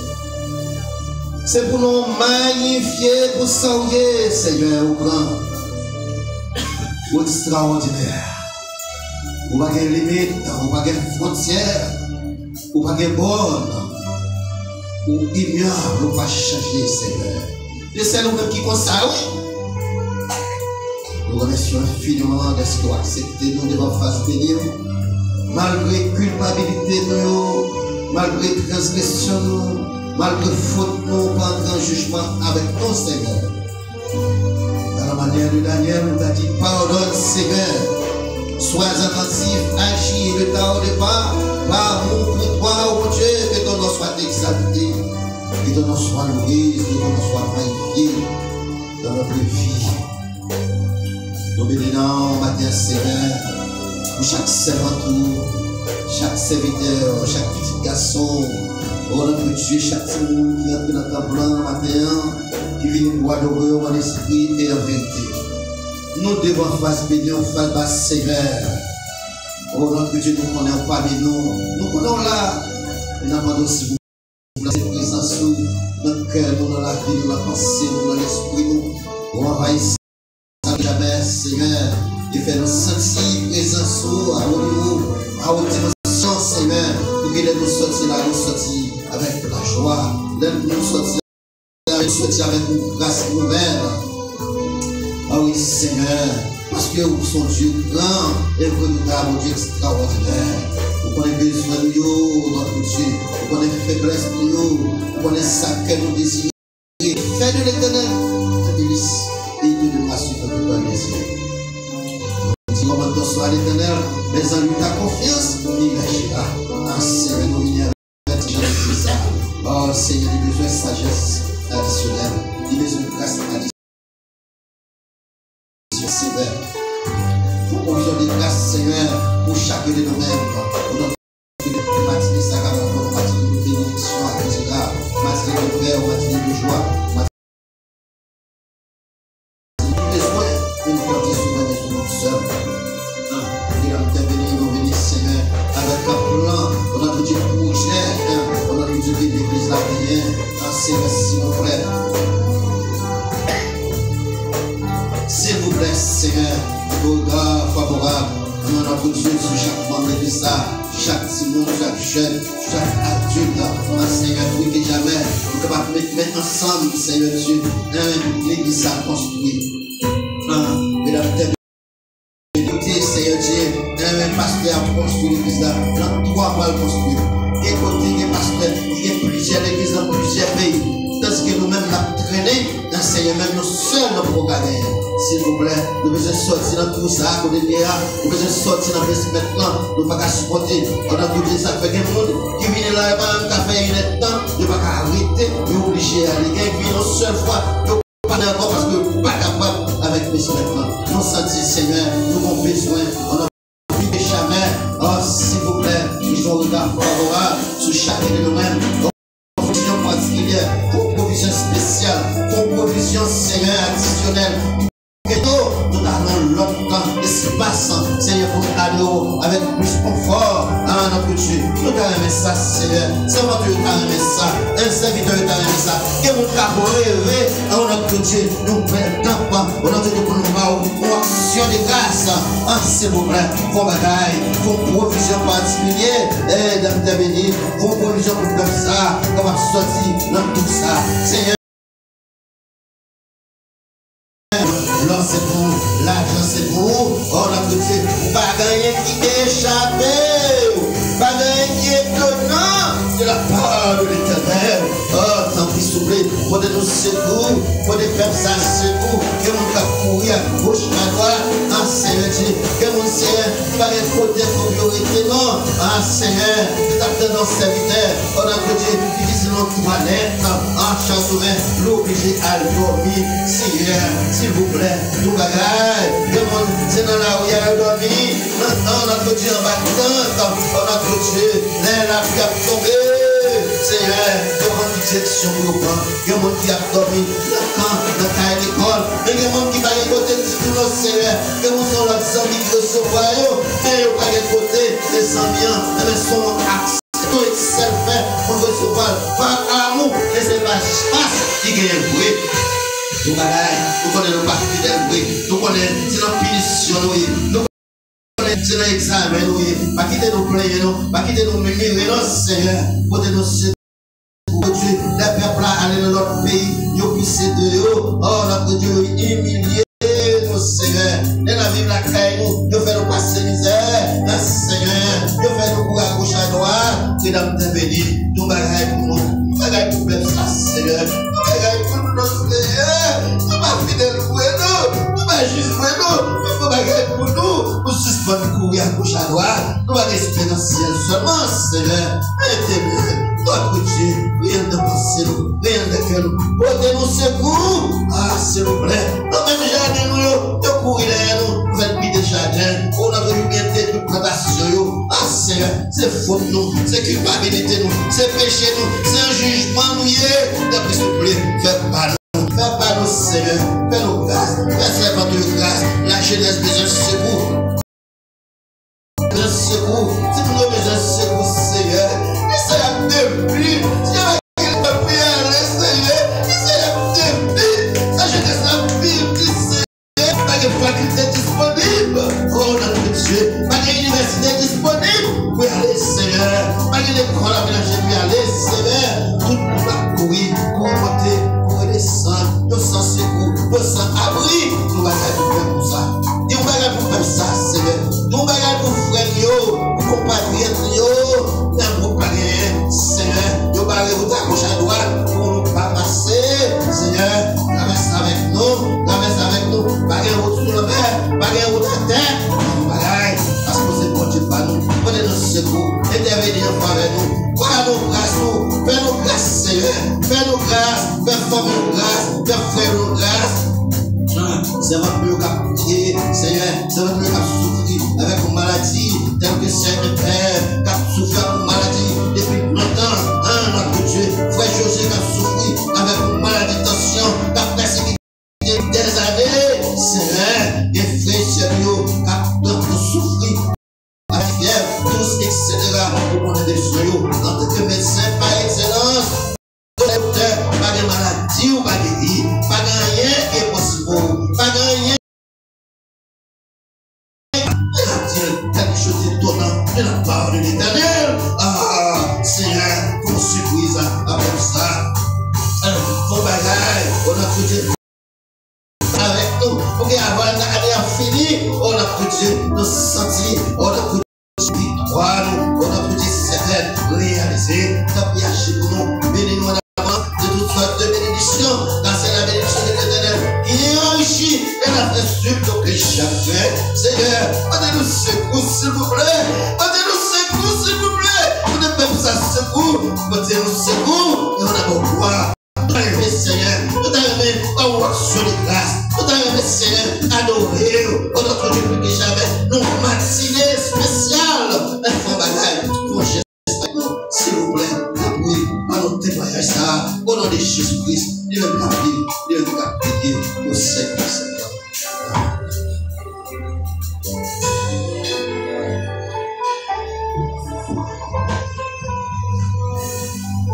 Speaker 3: C'est pour nous magnifier, pour saluer, Seigneur, au grand, au extraordinaire. Ou pas de limite, ou pas de frontière, ou pas de borne, ou ignoble, ou pas changer, Seigneur. Et c'est nous-mêmes qui consacrons. Nous remercions infiniment de ce que vous acceptez nous devant face bénir. Malgré culpabilité, nous, malgré transgression, nous, malgré faute, nous, pas entrer en jugement avec nous, Seigneur. À la manière de Daniel, nous a dit pardonne, Seigneur. Sois attentif, agis de ta au départ, par amour pour toi, ô Dieu, que ton nom soit exalté, que ton nom soit loué, que ton nom soit magnifié dans notre vie. Nous bénissons matin, Seigneur, pour chaque servante, chaque serviteur, chaque petit garçon, oh notre Dieu, chaque monde qui entre dans ta blanc matin, qui vient nous adorer en esprit et en vérité. Nous devons faire bénir, faire bas Seigneur. Oh notre Dieu, nous connaissons parmi nous. Nous connaissons là. Nous avons aussi cette présence sous notre cœur, nous dans la vie, nous dans la pensée, nous dans l'esprit, nous envahissons jamais, Seigneur, et faire nous sentir présence à haut niveau, à haute dimension, Seigneur, pour que nous sortir là, nous sortir avec la joie, nous sortir avec une grâce nouvelle. Ah oui, Seigneur, parce que vous sommes Dieu grand et redoutable, Dieu extraordinaire. Vous connaissez besoin de nous, notre Dieu. Vous connaissez faiblesse de nous. Vous connaissez ça que nous désirons. Fais de l'Éternel ta délice et il te donnera ce que tu dois désirer. Nous disons maintenant soit l'Éternel, mais en lui ta confiance, il lâchera. Ah, Seigneur, nous venons avec ça. Oh, Seigneur, il a besoin de sagesse additionnelle. Il a besoin de grâce additionnelle. Sévère. Pour provision de grâce, Seigneur, pour chacun de nous-mêmes, pour notre matinée de sacrament, matinée de bénédiction, matinée de paix, matinée de joie, matinée de besoin, et nous porter souvent sur nous seuls. Et intervenir, nous venir, Seigneur, avec un plan, on a Dieu projet, on a Dieu de l'église la prière, Seigneur, s'il vous plaît. S'il vous plaît, Seigneur, regard favorable, nous notre Dieu sur chaque membre de ça, chaque Simon, chaque jeune, chaque adulte, Seigneur, plus que jamais, nous sommes capables de mettre ensemble, Seigneur Dieu, l'église à construire. Mesdames, écoutez, Seigneur Dieu, un pasteur a construit l'église là, dans 3 mois construire. Et côté des pasteurs, il y a plusieurs églises dans plusieurs pays. Tandis que nous-mêmes, nous avons traîné, Seigneur, même nous seuls, nous pouvons gagner. S'il vous plaît, nous devons sortir dans tout ça, nous devons sortir dans ce maintenant, nous ne pouvons pas supporter. On a tout dit ça, fait que le monde qui vient là, il va faire une temps, il ne va pas arrêter, il est obligé d'aller. Quelqu'un qui vient une seule fois, il ne peut pas d'accord parce que nous ne sommes pas capables avec ce maintenant. Nous sentons, Seigneur, nous avons besoin, on a plus que jamais. Oh, s'il vous plaît, nous avons un regard favorable sur chacun de nous-mêmes. Provision particulière, pour provision spéciale, pour provision, Seigneur, additionnelle. Que nous avons l'autre temps, espace, Seigneur, pour aller avec plus confort, notre Dieu, nous t'avons aimé ça, Seigneur. C'est votre Dieu, t'as aimé ça. Un serviteur, t'as aimé ça. Que mon capot rêvé, notre Dieu, nous prenons notre Dieu pour nous voir une action de grâce. S'il vous plaît, vos bagailles, vos provisions particulières, d'intervenir, vos provisions pour comme ça, comme à sortir dans tout ça. Seigneur, l'or c'est pour, l'argent c'est pour, notre Dieu, pas gagner qui échappe, pas gagner qui est étonnant de la part de l'Éternel. Oh, tant pis, s'il vous plaît, pour de nous secours, pour de faire ça secours, que mon cap courir à gauche, à droite, Seigneur, que mon Seigneur, pas les côtés priorité, non, Seigneur, t'attends dans serviteur, oh notre Dieu, qui dit non toilette, chambre ouvert, l'obligé à dormir, Seigneur, s'il vous plaît, tout bagaille, que mon c'est dans la rue à dormir, maintenant notre Dieu en vacances, oh notre Dieu, la vie a tombé. Seigneur, demande direction pour nous prendre. Il y a des gens qui ont dormi dans le camp, dans l'école. Il y a des gens qui vont côté de tout le Seigneur. Il y a des gens qui recevoir. Mais il y a des côté des ambiants. Mais son accès, tout est fait pour recevoir par amour. Et c'est pas espace qui gagne le bruit. Nous connaissons nos parties fidèles, nous connaissons nos punitions, nous c'est l'examen, pas quitter nos plaintes, pas quitter nos mémoires, Seigneur, pour nous séduire. Les peuples aller dans notre pays, nous puissions de eux, oh notre Dieu, humilier nos Seigneur. Et la vie, la caille, nous faisons passer misère, Seigneur, nous faisons pour à gauche à droite, que nous te bénis, nous bagaille pour nous, nous bagaille pour faire ça, Seigneur, nous bagaille pour nous, Seigneur, nous pas fidèles pour nous, nous pas juste pour nous, nous bagaille pour nous, nous suspendons courir à gauche à droite, nous va rester dans le ciel seulement, Seigneur, notre Dieu, rien de penser, rien de cœur, portez-nous secours, s'il vous plaît, dans même jardin, nous courir nous faites plus de jardin, on a voulu bien de plantation, Seigneur, c'est faute nous, c'est culpabilité nous, c'est péché nous, c'est un jugement nous, s'il vous plaît, faites pas nous, Seigneur, faites-nous grâce, faites-nous de grâce, la jeunesse besoin de secours, si vous avez besoin de secours, Seigneur, depuis, si avec elle peut prier à l'extérieur, c'est depuis, ça je laisse la Bible, Seigneur, pas de faculté disponible, oh notre Dieu, pas d'université disponible, pour aller, Seigneur, pas d'école à ménager, pour aller, Seigneur, tout le monde va courir, pour monter, pour descendre, nous sans secours, nous sans abri, nous va faire pour ça, nous va faire pour ça, Seigneur, nous va faire pour frère, pour compatriotes, pour Seigneur, nous parlons de gauche à droite pour nous pas passer. Seigneur, traverse avec nous, pas de route sur le mer, pas de route à terre, parce que c'est bon Dieu par nous, prenez nos secours, intervenez en faveur nous, fais-nous grâce, Seigneur, fais-nous grâce, fais former nous grâce, fais frère nous grâce. C'est votre mieux qu'à prier, Seigneur, c'est votre mieux qu'à souffrir avec une maladie, tel que c'est le Père, qu'à souffrir avec une maladie depuis longtemps, notre Dieu, frère José qui a souffert avec une maladie de tension, qui a persécuté des années, Seigneur, et frère sérieux, qui a souffert avec fièvre, tous, etc., pour qu'on ait des soins, en tant que médecin par excellence, docteur, pas de maladie ou pas de vie, pas de rien qui est possible, pas de rien. Quelque chose d'étonnant de la part de l'Éternel. Seigneur, pour surprise après ça. Mon bagage, on a tout avec nous. Ok, avant l'année a fini, on a tout nous sentir, on a tout victoire, on a tout certaines réalisées. T'as bien chez nous, bénis-nous en avant de toutes sortes de bénédictions. Car c'est la bénédiction de l'Éternel qui enrichit et la fait surtout que chaque fait. Seigneur, donnez-nous secours, s'il vous plaît. Donnez-nous secours, s'il vous plaît. Vous ne pouvez pas secours. Donnez-nous secours et on a beau voir. Tout arrivé, Seigneur. Tout arrivé en action de grâce. Tout arrivé, Seigneur. Adorer. On a trouvé plus que jamais. Nous matinée spéciale. Un fond bagaille. Pour Jésus. S'il vous plaît. Oui. À notre témoignage ça. Au nom de Jésus-Christ. Dieu nous a prié au Seigneur.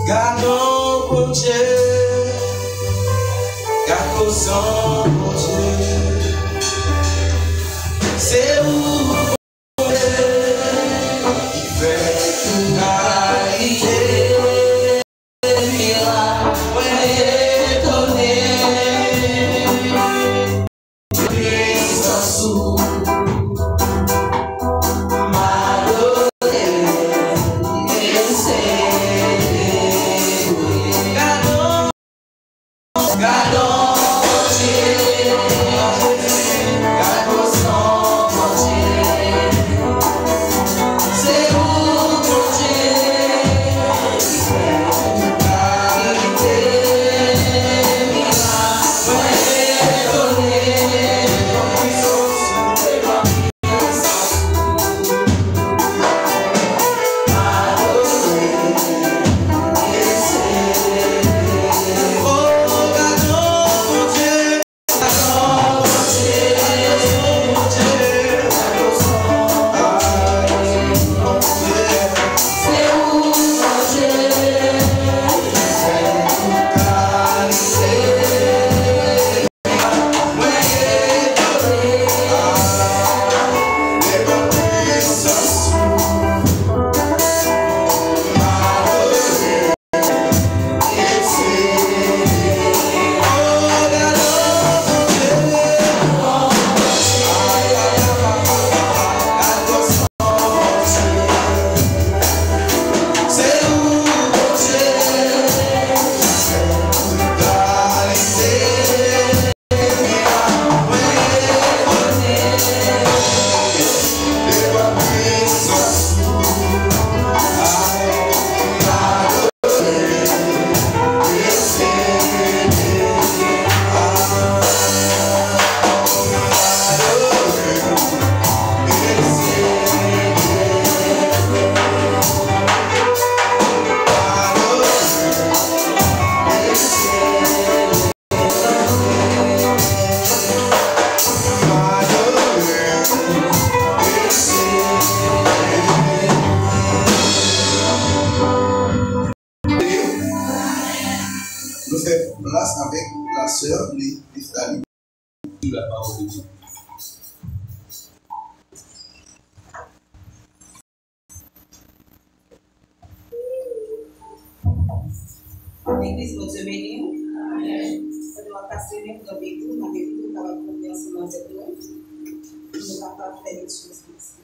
Speaker 2: Gardons pour Dieu, gardons sans pour Dieu. C'est où qui fait tout arriver. Avec la sœur, les Staline, la parole de Dieu.
Speaker 4: L'église va te bénir. Ça doit passer même dans les tours, dans les tours, dans la confiance dans cette loi. Il ne va pas faire les choses ici.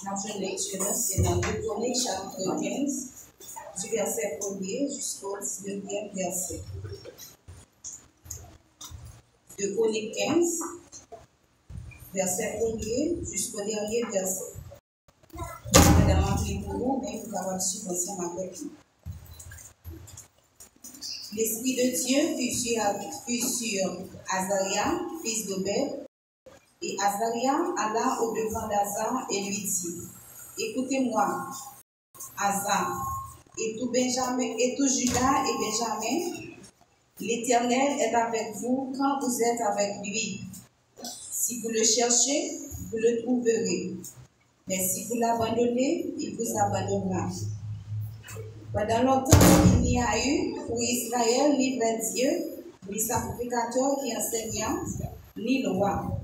Speaker 4: Notre lecture, c'est dans 2 Chroniques, chapitre 15. Du verset 1er jusqu'au 19e verset. 2 Chroniques 15, verset 1er jusqu'au dernier verset. Madame, pour vous, mais vous avez su ensemble avec nous. L'Esprit de Dieu fut sur Azaria, fils d'Obed, et Azaria alla au-devant d'Asa et lui dit: Écoutez-moi, Asa, et tout Juda et Benjamin, l'Éternel est avec vous quand vous êtes avec lui. Si vous le cherchez, vous le trouverez. Mais si vous l'abandonnez, il vous abandonnera. Pendant longtemps, il n'y a eu pour Israël ni vrai Dieu, ni sacrificateur qui enseignant, ni loi.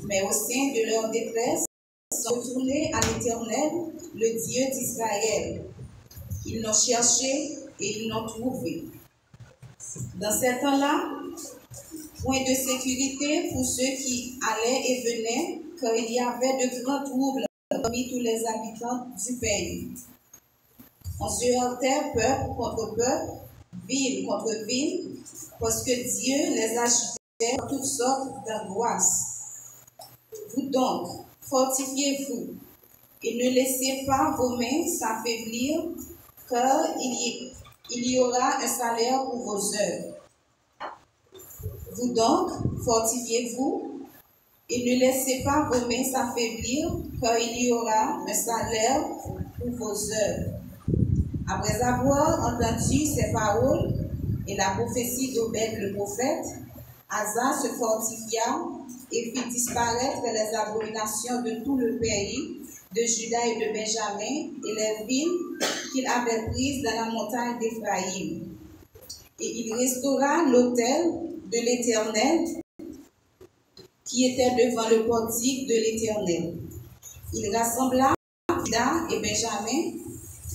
Speaker 4: Mais au sein de leur détresse, ils sont retournés à l'Éternel, le Dieu d'Israël. Ils l'ont cherché et ils l'ont trouvé. Dans ces temps-là, point de sécurité pour ceux qui allaient et venaient, car il y avait de grands troubles parmi tous les habitants du pays. On se heurtait peuple contre peuple, ville contre ville, parce que Dieu les agitait en toutes sortes d'angoisses. Vous donc, fortifiez-vous et ne laissez pas vos mains s'affaiblir, car il y aura un salaire pour vos œuvres. Vous donc, fortifiez-vous et ne laissez pas vos mains s'affaiblir, car il y aura un salaire pour vos œuvres. Après avoir entendu ces paroles et la prophétie d'Obed le prophète, Asa se fortifia et fit disparaître les abominations de tout le pays, de Juda et de Benjamin, et les villes qu'il avait prises dans la montagne d'Éphraïm. Et il restaura l'autel de l'Éternel qui était devant le portique de l'Éternel. Il rassembla Juda et Benjamin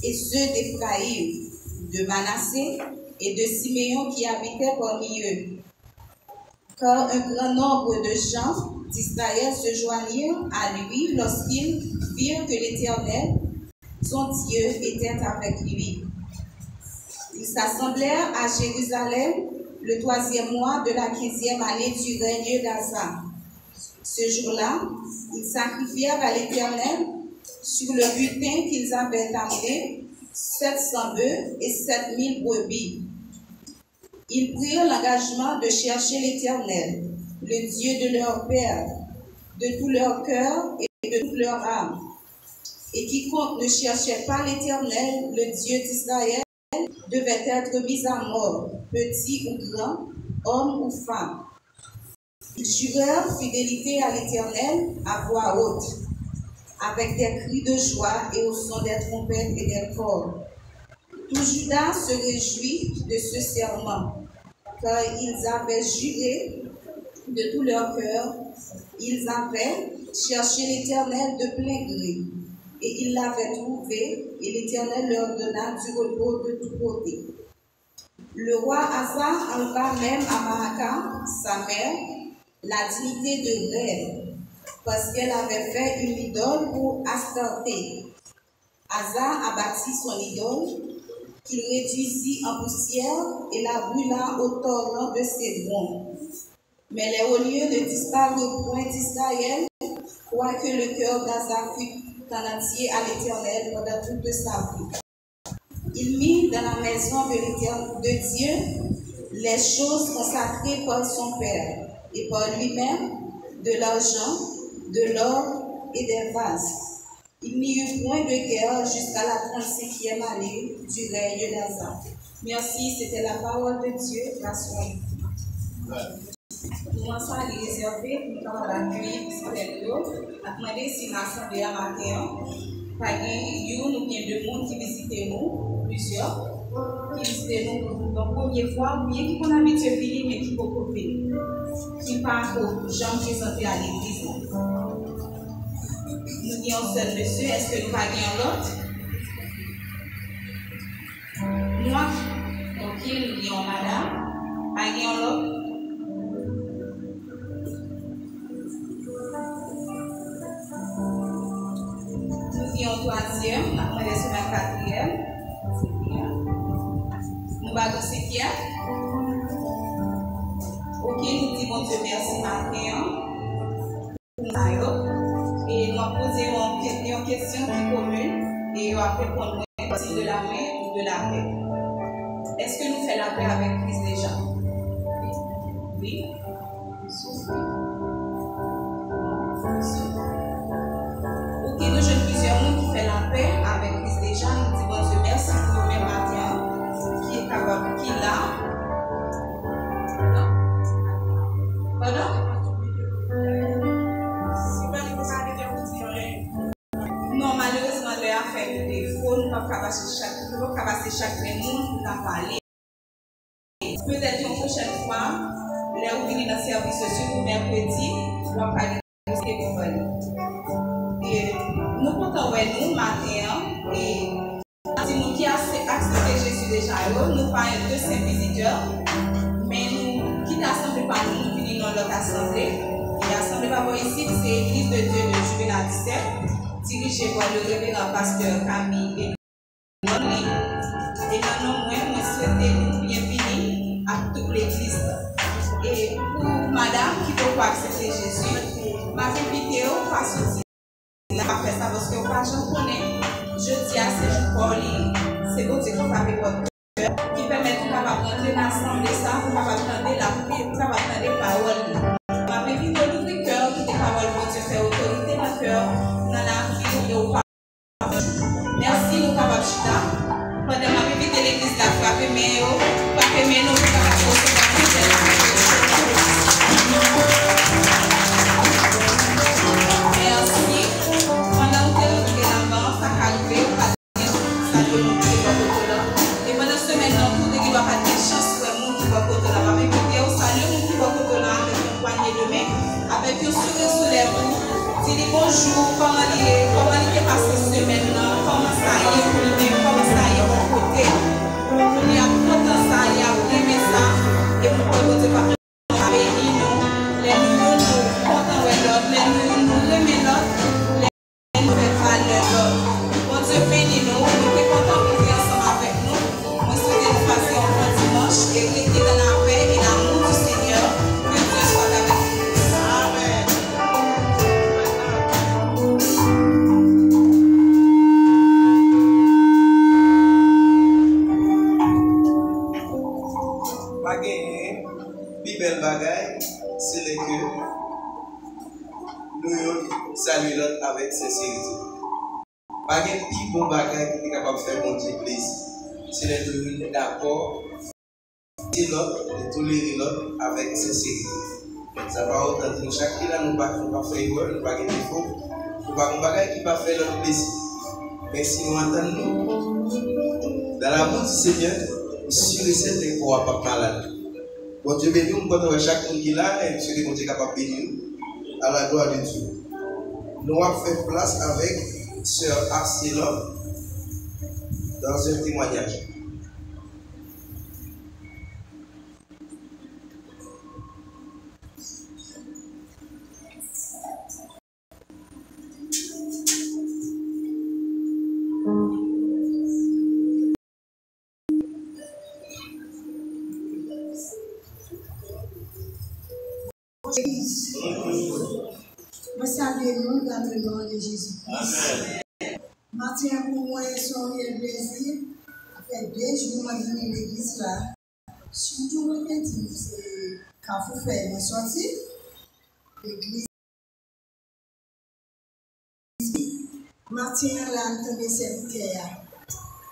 Speaker 4: et ceux d'Éphraïm, de Manassé et de Siméon qui habitaient parmi eux. Car un grand nombre de gens d'Israël se joignirent à lui lorsqu'ils virent que l'Éternel, son Dieu, était avec lui. Ils s'assemblèrent à Jérusalem le 3e mois de la 15e année du règne d'Asa. Ce jour-là, ils sacrifièrent à l'Éternel sur le butin qu'ils avaient amené 700 bœufs et 7000 brebis. Ils prirent l'engagement de chercher l'Éternel, le Dieu de leur père, de tout leur cœur et de toute leur âme. Et quiconque ne cherchait pas l'Éternel, le Dieu d'Israël, devait être mis à mort, petit ou grand, homme ou femme. Ils jurèrent fidélité à l'Éternel à voix haute, avec des cris de joie et au son des trompettes et des cordes. Tout Juda se réjouit de ce serment, car ils avaient juré de tout leur cœur, ils avaient cherché l'Éternel de plein gré, et ils l'avaient trouvé, et l'Éternel leur donna du repos de tous côtés. Le roi Asa enleva même à Maaka, sa mère, la dignité de reine, parce qu'elle avait fait une idole pour Astarté. Asa abattit son idole, qu'il réduisit en poussière et la brûla au torrent de Cédron. Mais les hauts lieux ne disparurent point d'Israël, quoique le cœur d'Asa fut en entier à l'Éternel pendant toute sa vie. Il mit dans la maison de Dieu les choses consacrées par son père et par lui-même, de l'argent, de l'or et des vases. Il n'y eut point de guerre jusqu'à la 35e année du règne d'Asa. Merci, c'était la parole de Dieu. Grâce à vous. Nous sommes réservés pour l'accueil du à demander si l'assemblée à matin, nous bien de monde qui visitent nous, plusieurs, qui visitent nous pour la première fois, bien qui qu'on habite à venir, mais qui peut venir, qui ne pas jamais présenté à l'église. Nous disons seul monsieur, est-ce que nous pas l'autre? Moi, ok, nous disons madame, pas l'autre. Nous disons troisième, après les semaines quatrième. Nous allons cinquième. Ok, nous disons Dieu merci matin. Et nous posons une question qui est commune et on va répondre de la main ou de la paix. Est-ce que nous faisons la paix avec Christ déjà? Oui. Ok, nous jeunes plusieurs monde qui fait la paix avec Christ déjà. Nous disons Dieu merci pour le même matin qui est capable, qui est là. Pardon? Non, malheureusement, le affaire de défaut, nous ne pouvons pas passer chaque monde pour en parler. Peut-être une prochaine fois, là où venir dans le service social mercredi, nous allons parler de ce et nous comptons nous matin et si nous qui accepté Jésus déjà, nous parlons de ces visiteurs, mais nous qui n'assemblons pas nous venons dans notre assemblée. Et l'assemblée va voir ici, c'est l'église de Dieu de Juvénal 17. Dirigé par le révérend pasteur Camille et maintenant, moi, souhaitez nous bienvenue à toute l'église. Et pour madame qui peut pas accepter Jésus, ma invité parce que la fait ça parce que pas j'en connais. Je dis à ces jours pour lui, c'est bon Dieu qui fait votre cœur, qui permet de rentrer dans l'assemblée, ça, pour entendre la paix, pour entendre les paroles. Ma invité d'ouvrir cœur, qui des paroles pour Dieu fait autorité dans le cœur. Merci, nous capables chita. Pendant ma visite de l'église, la frappe mais nous capables de
Speaker 2: sincérité. Pas de plus bon bagage qui est capable de faire mon Dieu plaisir. C'est d'être d'accord, c'est l'autre, de tolérer l'autre avec sincérité. Ça va autant que chaque fois nous ne pouvons pas faire erreur, nous ne pouvons pas faire défaut, nous ne pouvons pas bagage qui va faire notre plaisir. Mais si nous entendons, dans l'amour du Seigneur, sûr et certain qu'on ne va pas malade. Bon Dieu béni, nous pouvons chaque monde qui est là, et monsieur Dieu est capable de bénir à la gloire de Dieu. Nous allons faire place avec Sœur Arcela dans un témoignage.
Speaker 5: Vous savez, nous, dans le nom de Jésus-Christ. Matin, pour moi, son réel plaisir. Après 2 jours, je suis à l'église là. Surtout, je me dis, c'est quand vous faites une sortie, l'église. Matin, là, je me serviteur.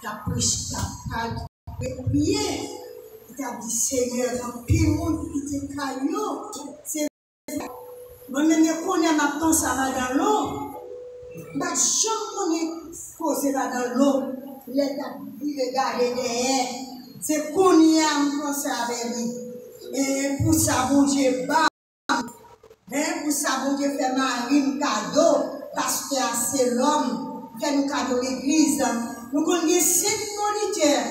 Speaker 5: Tu as prêché, tu as prié. Tu as dit, Seigneur, dans le monde qui te caillou, c'est moi-même, je connais ma temps, ça va dans l'eau. Je connais que ça va dans l'eau. L'État regarde derrière. C'est qu'on y a un ça avec lui. Et pour ça, bon Dieu, pour ça, bon Dieu, fait Marie cadeau. Parce que c'est l'homme qui nous cadeau l'église. Nous connaissons 7 moniteurs.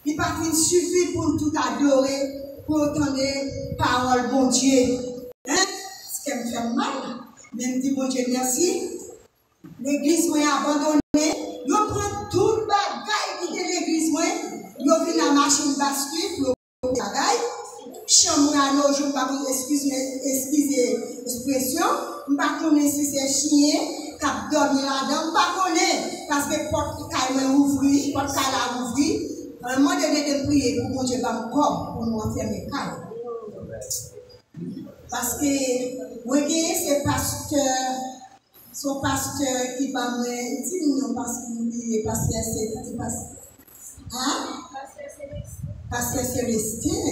Speaker 5: Il ne pas suffit pour tout adorer, pour entendre parole, bon Dieu. Ce qui me fait mal, même dit bon Dieu merci. L'église m'a abandonné, je prends tout le bagage qui est l'église, je viens à la machine bascule pour le bagage. Chambre à nos jours, excusez l'expression, je ne sais pas si c'est chien qui a dormi là-dedans, je ne sais pas parce que porte qui est ouverte, porte qui est ouverte. À un moment donné, de prier pour mon Dieu, pour nous enfermer le cadre. Parce que, moi, c'est son pasteur qui va me dire, non, parce qu'il est pasteur, c'est hein? Pasteur Célestin,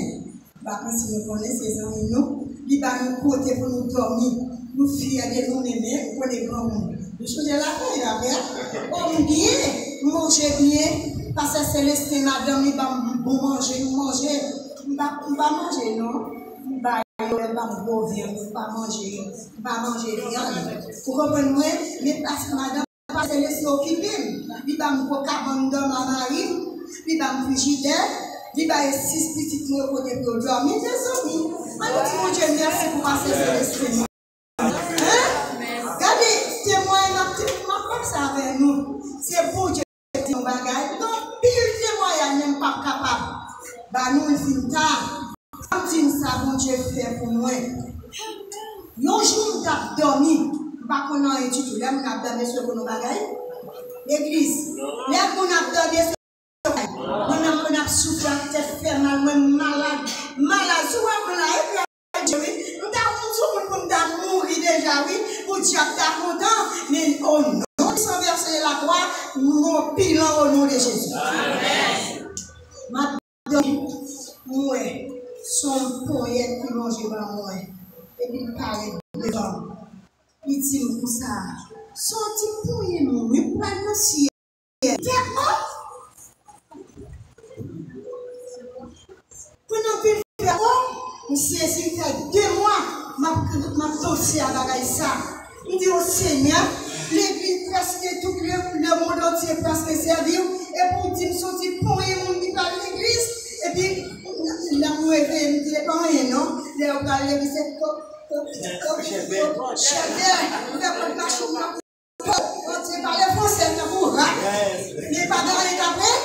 Speaker 5: quand si nous connaissons ses amis, il va nous côté pour nous dormir, nous fier de nous-mêmes, pour les grands mondes. Je suis de la paix, la paix. On bien, manger bien, Pasteur Célestin, madame, il va manger, on va manger, non? Pas manger rien. Vous comprenez? Mais parce que madame, parce qu'elle est occupée, il va me faire dans ma mari, il va me frigidaire, il va 6 petites mots pour dormir. Des amis, mon Dieu, merci pour passer Célestin. Regardez, témoin, ma ça avec nous. C'est pour Dieu, mon bagage. Non, pile témoin, même pas capable. Bah, nous, il finit tard. Comme ça, bon Dieu fait pour moi. Non, je n'ai pas dormi. Pas qu'on a étudié. Là, on a dormi sur nos bagages. L'église. Là, on a dormi sur nos bagages. On a souffert, tête fait mal, malade. Malade, souvent, on a été on a mourir déjà, oui. Pour Dieu, tu es content. Mais oh non, sans verser la croix, nous pilons au nom de Jésus. Amen. Ma dormi. Ouais. Son poète qui mange dans moi. Et puis il parle devant. Il dit comme ça. Son petit poète, nous, il prend le ciel. Pendant qu'il fait monsieur, c'est fait 2 mois, ma dossier à la ça. Il dit au Seigneur, l'église presque tout le monde entier presque servi. Et pour dire son petit poète, il parle de l'église. Et puis, l'amour est fait, il dit pas rien, non? Les parler de cette on parle français, mais pas dans les après,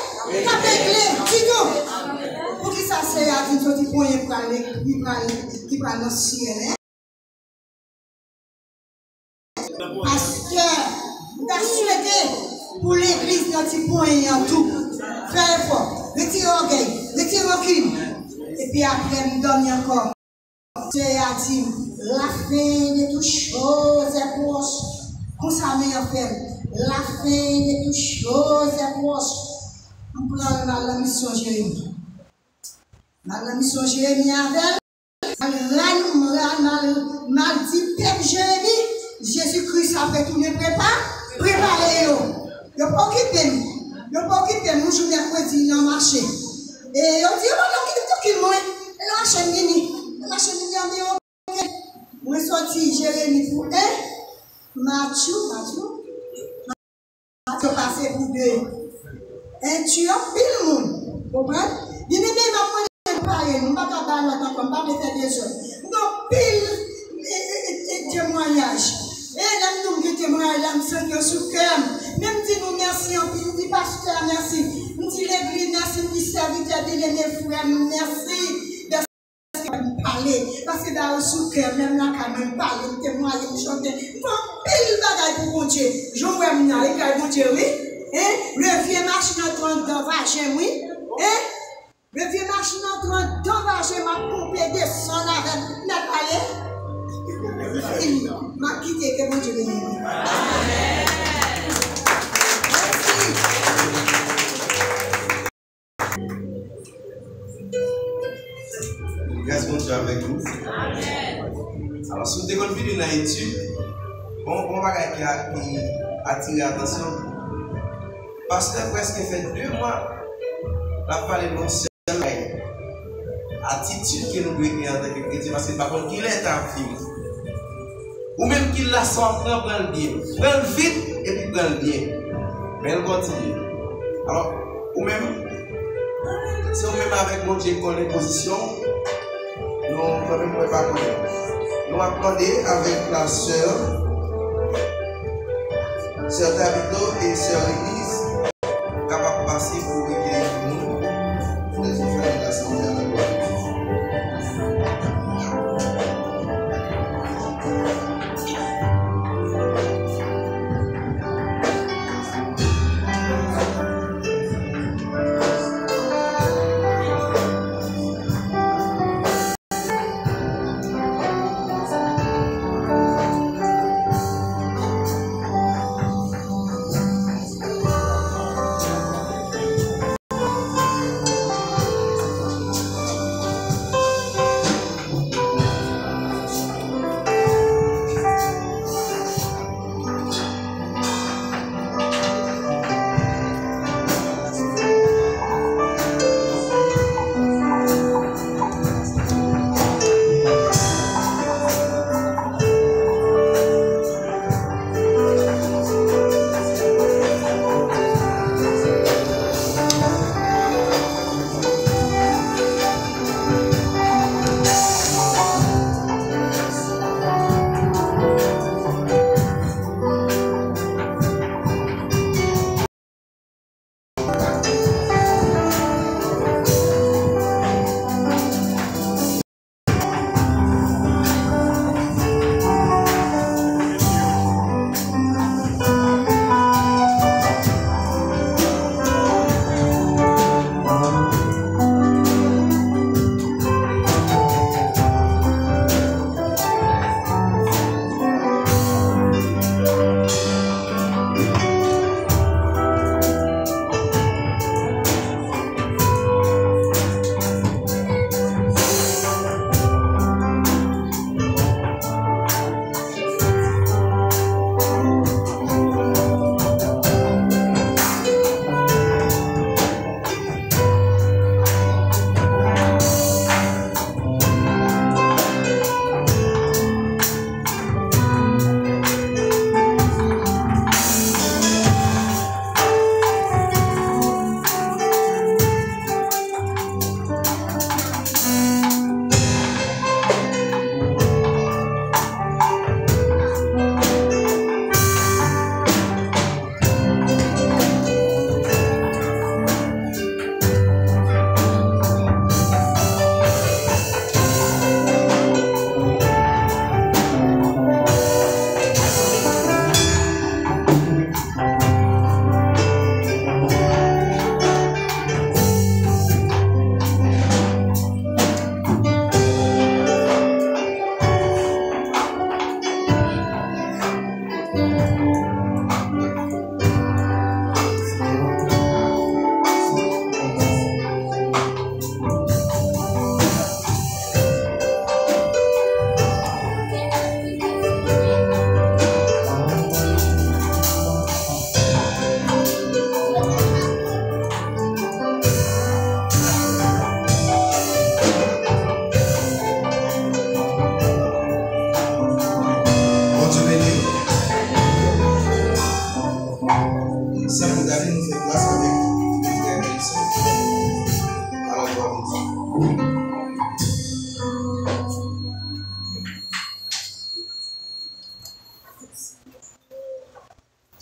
Speaker 5: pour qui ça sert à dire petit point qui parle dans le ciel, parce que nous avons souhaité pour l'église dans petit point en tout. Très fort, retirez l'orgueil, retirez l'orgueil. Et puis après, nous donnons encore. Dieu a dit, la fin de toutes choses est proche. Comme ça, meilleur fait. La fin de toutes choses est proche. On prend la mission Jérémie. La mission Jérémie avec. Mal dit, Père Jérémie, Jésus-Christ a fait tout le préparez-vous. Vous ne pas quitter nous. Vous ne pas quitter nous, je mercredi dans le marché. Et on dit, on quitte moi. Et la chaîne Guinée. La chaîne Guinée, moi, sorti Jérémie pour Mathieu passé pour deux. Et tu as pile le monde. Vous comprenez? Bien aimé, ma préparé, nous ne pouvons pas faire des choses. Donc, pile témoignage. Et là, nous avons témoignage, là, nous sommes sous cœur. Même si nous merci, on dit pasteur, merci. Nous dit l'église, merci, nous dit serviteur, mes frères, merci. Parce que dans le sous-cœur, même là, quand même parler, témoigner, chanter, il faut pile bagaille pour mon Dieu. Je vois maintenant, les gars, mon Dieu, oui. Le vieux machine en 30 ans, va chez moi. Le vieux machine en 30 ans, va chez ma poupée de son avec n'a pas il m'a quitté, que mon Dieu bénisse. Amen.
Speaker 2: Grâce mon Dieu avec nous. Amen. Alors, si vous avez vu une étude, on va attirer l'attention. Parce que presque fait 2 mois, la parole de notre seule attitude que nous devons avoir en tant que chrétien, parce que par contre, qu'il est en film. Ou même qu'il la sort, prend le bien. Prend le vite et puis prend le bien. Mais elle continue. Alors, ou même, si on même avec mon Dieu qu'on est position, nous ne pouvons pas connaître. Nous attendons avec la sœur Tabito et sœur Élise, capable de passer pour équilibrer nous. Les frères de l'Assemblée à la gloire.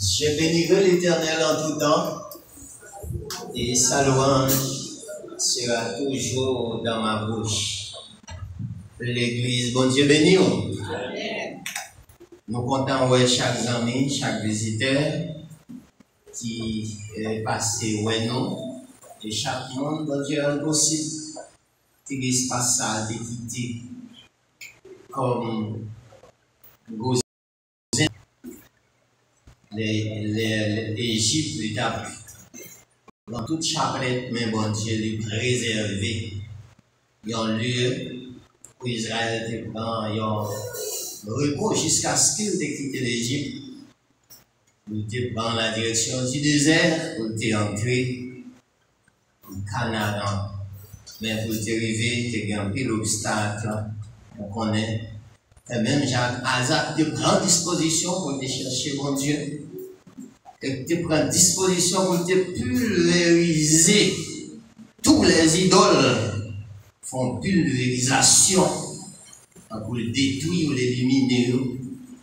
Speaker 3: Je bénirai l'Éternel en tout temps, et sa louange sera toujours dans ma bouche. L'Église, bon Dieu béni. Nous comptons ouais, chaque ami, chaque visiteur qui est passé ouais nous, et chaque monde, bon Dieu, est possible qui se passe ça, de quitter comme l'Égypte, l'étape dans toute chapelet, mais bon Dieu, lui préservé. Il y a un lieu où Israël te prend, il y a un repos jusqu'à ce qu'il te quitte l'Égypte. Il te prend la direction du désert pour te entrer au Canaan. Mais pour te arriver, tu as un pile obstacle, on connaît. Et même Jacques Isaac te prend disposition pour te chercher, mon Dieu. Et te prend disposition pour te pulvériser. Tous les idoles font pulvérisation pour le détruire ou l'éliminer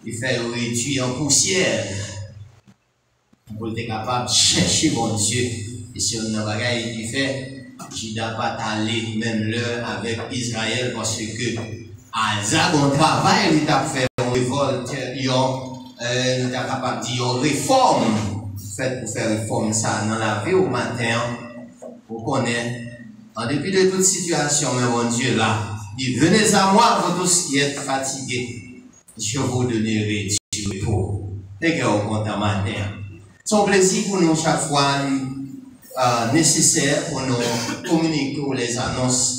Speaker 3: et faire réduire en poussière. Pour être capable de chercher, mon Dieu. Et si on a bagaille qui fait, je ne dois pas t'aller même l'heure avec Israël parce que Isaac, on travaille, il t'a fait une révolte, il est capable de dire une réforme. Fait pour faire réforme ça dans la vie au matin, vous connaissez, en dépit de toute situation, mais mon Dieu là, dit venez à moi, vous tous qui êtes fatigués, je vous donnerai du repos. Et que vous comptez matin. C'est un plaisir pour nous chaque fois nécessaire pour nous communiquer les annonces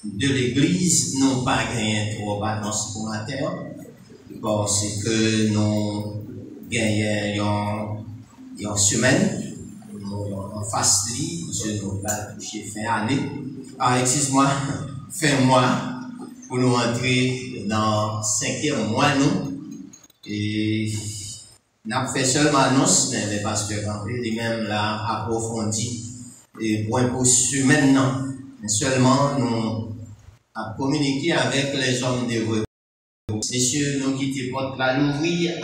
Speaker 3: de l'église, non pas gagner trop d'annonces pour matin, parce que nous gagnons une semaine, en face de je nous vais toucher fin année, excuse-moi, fin mois, pour nous entrer dans 5e mois, nous, et nous avons fait seulement annonce, mais le pasteur André lui-même l'a approfondi, et pour semaine, non, mais seulement nous avons communiqué avec les hommes de repos. Messieurs, nous quittons porte la l'ouvrir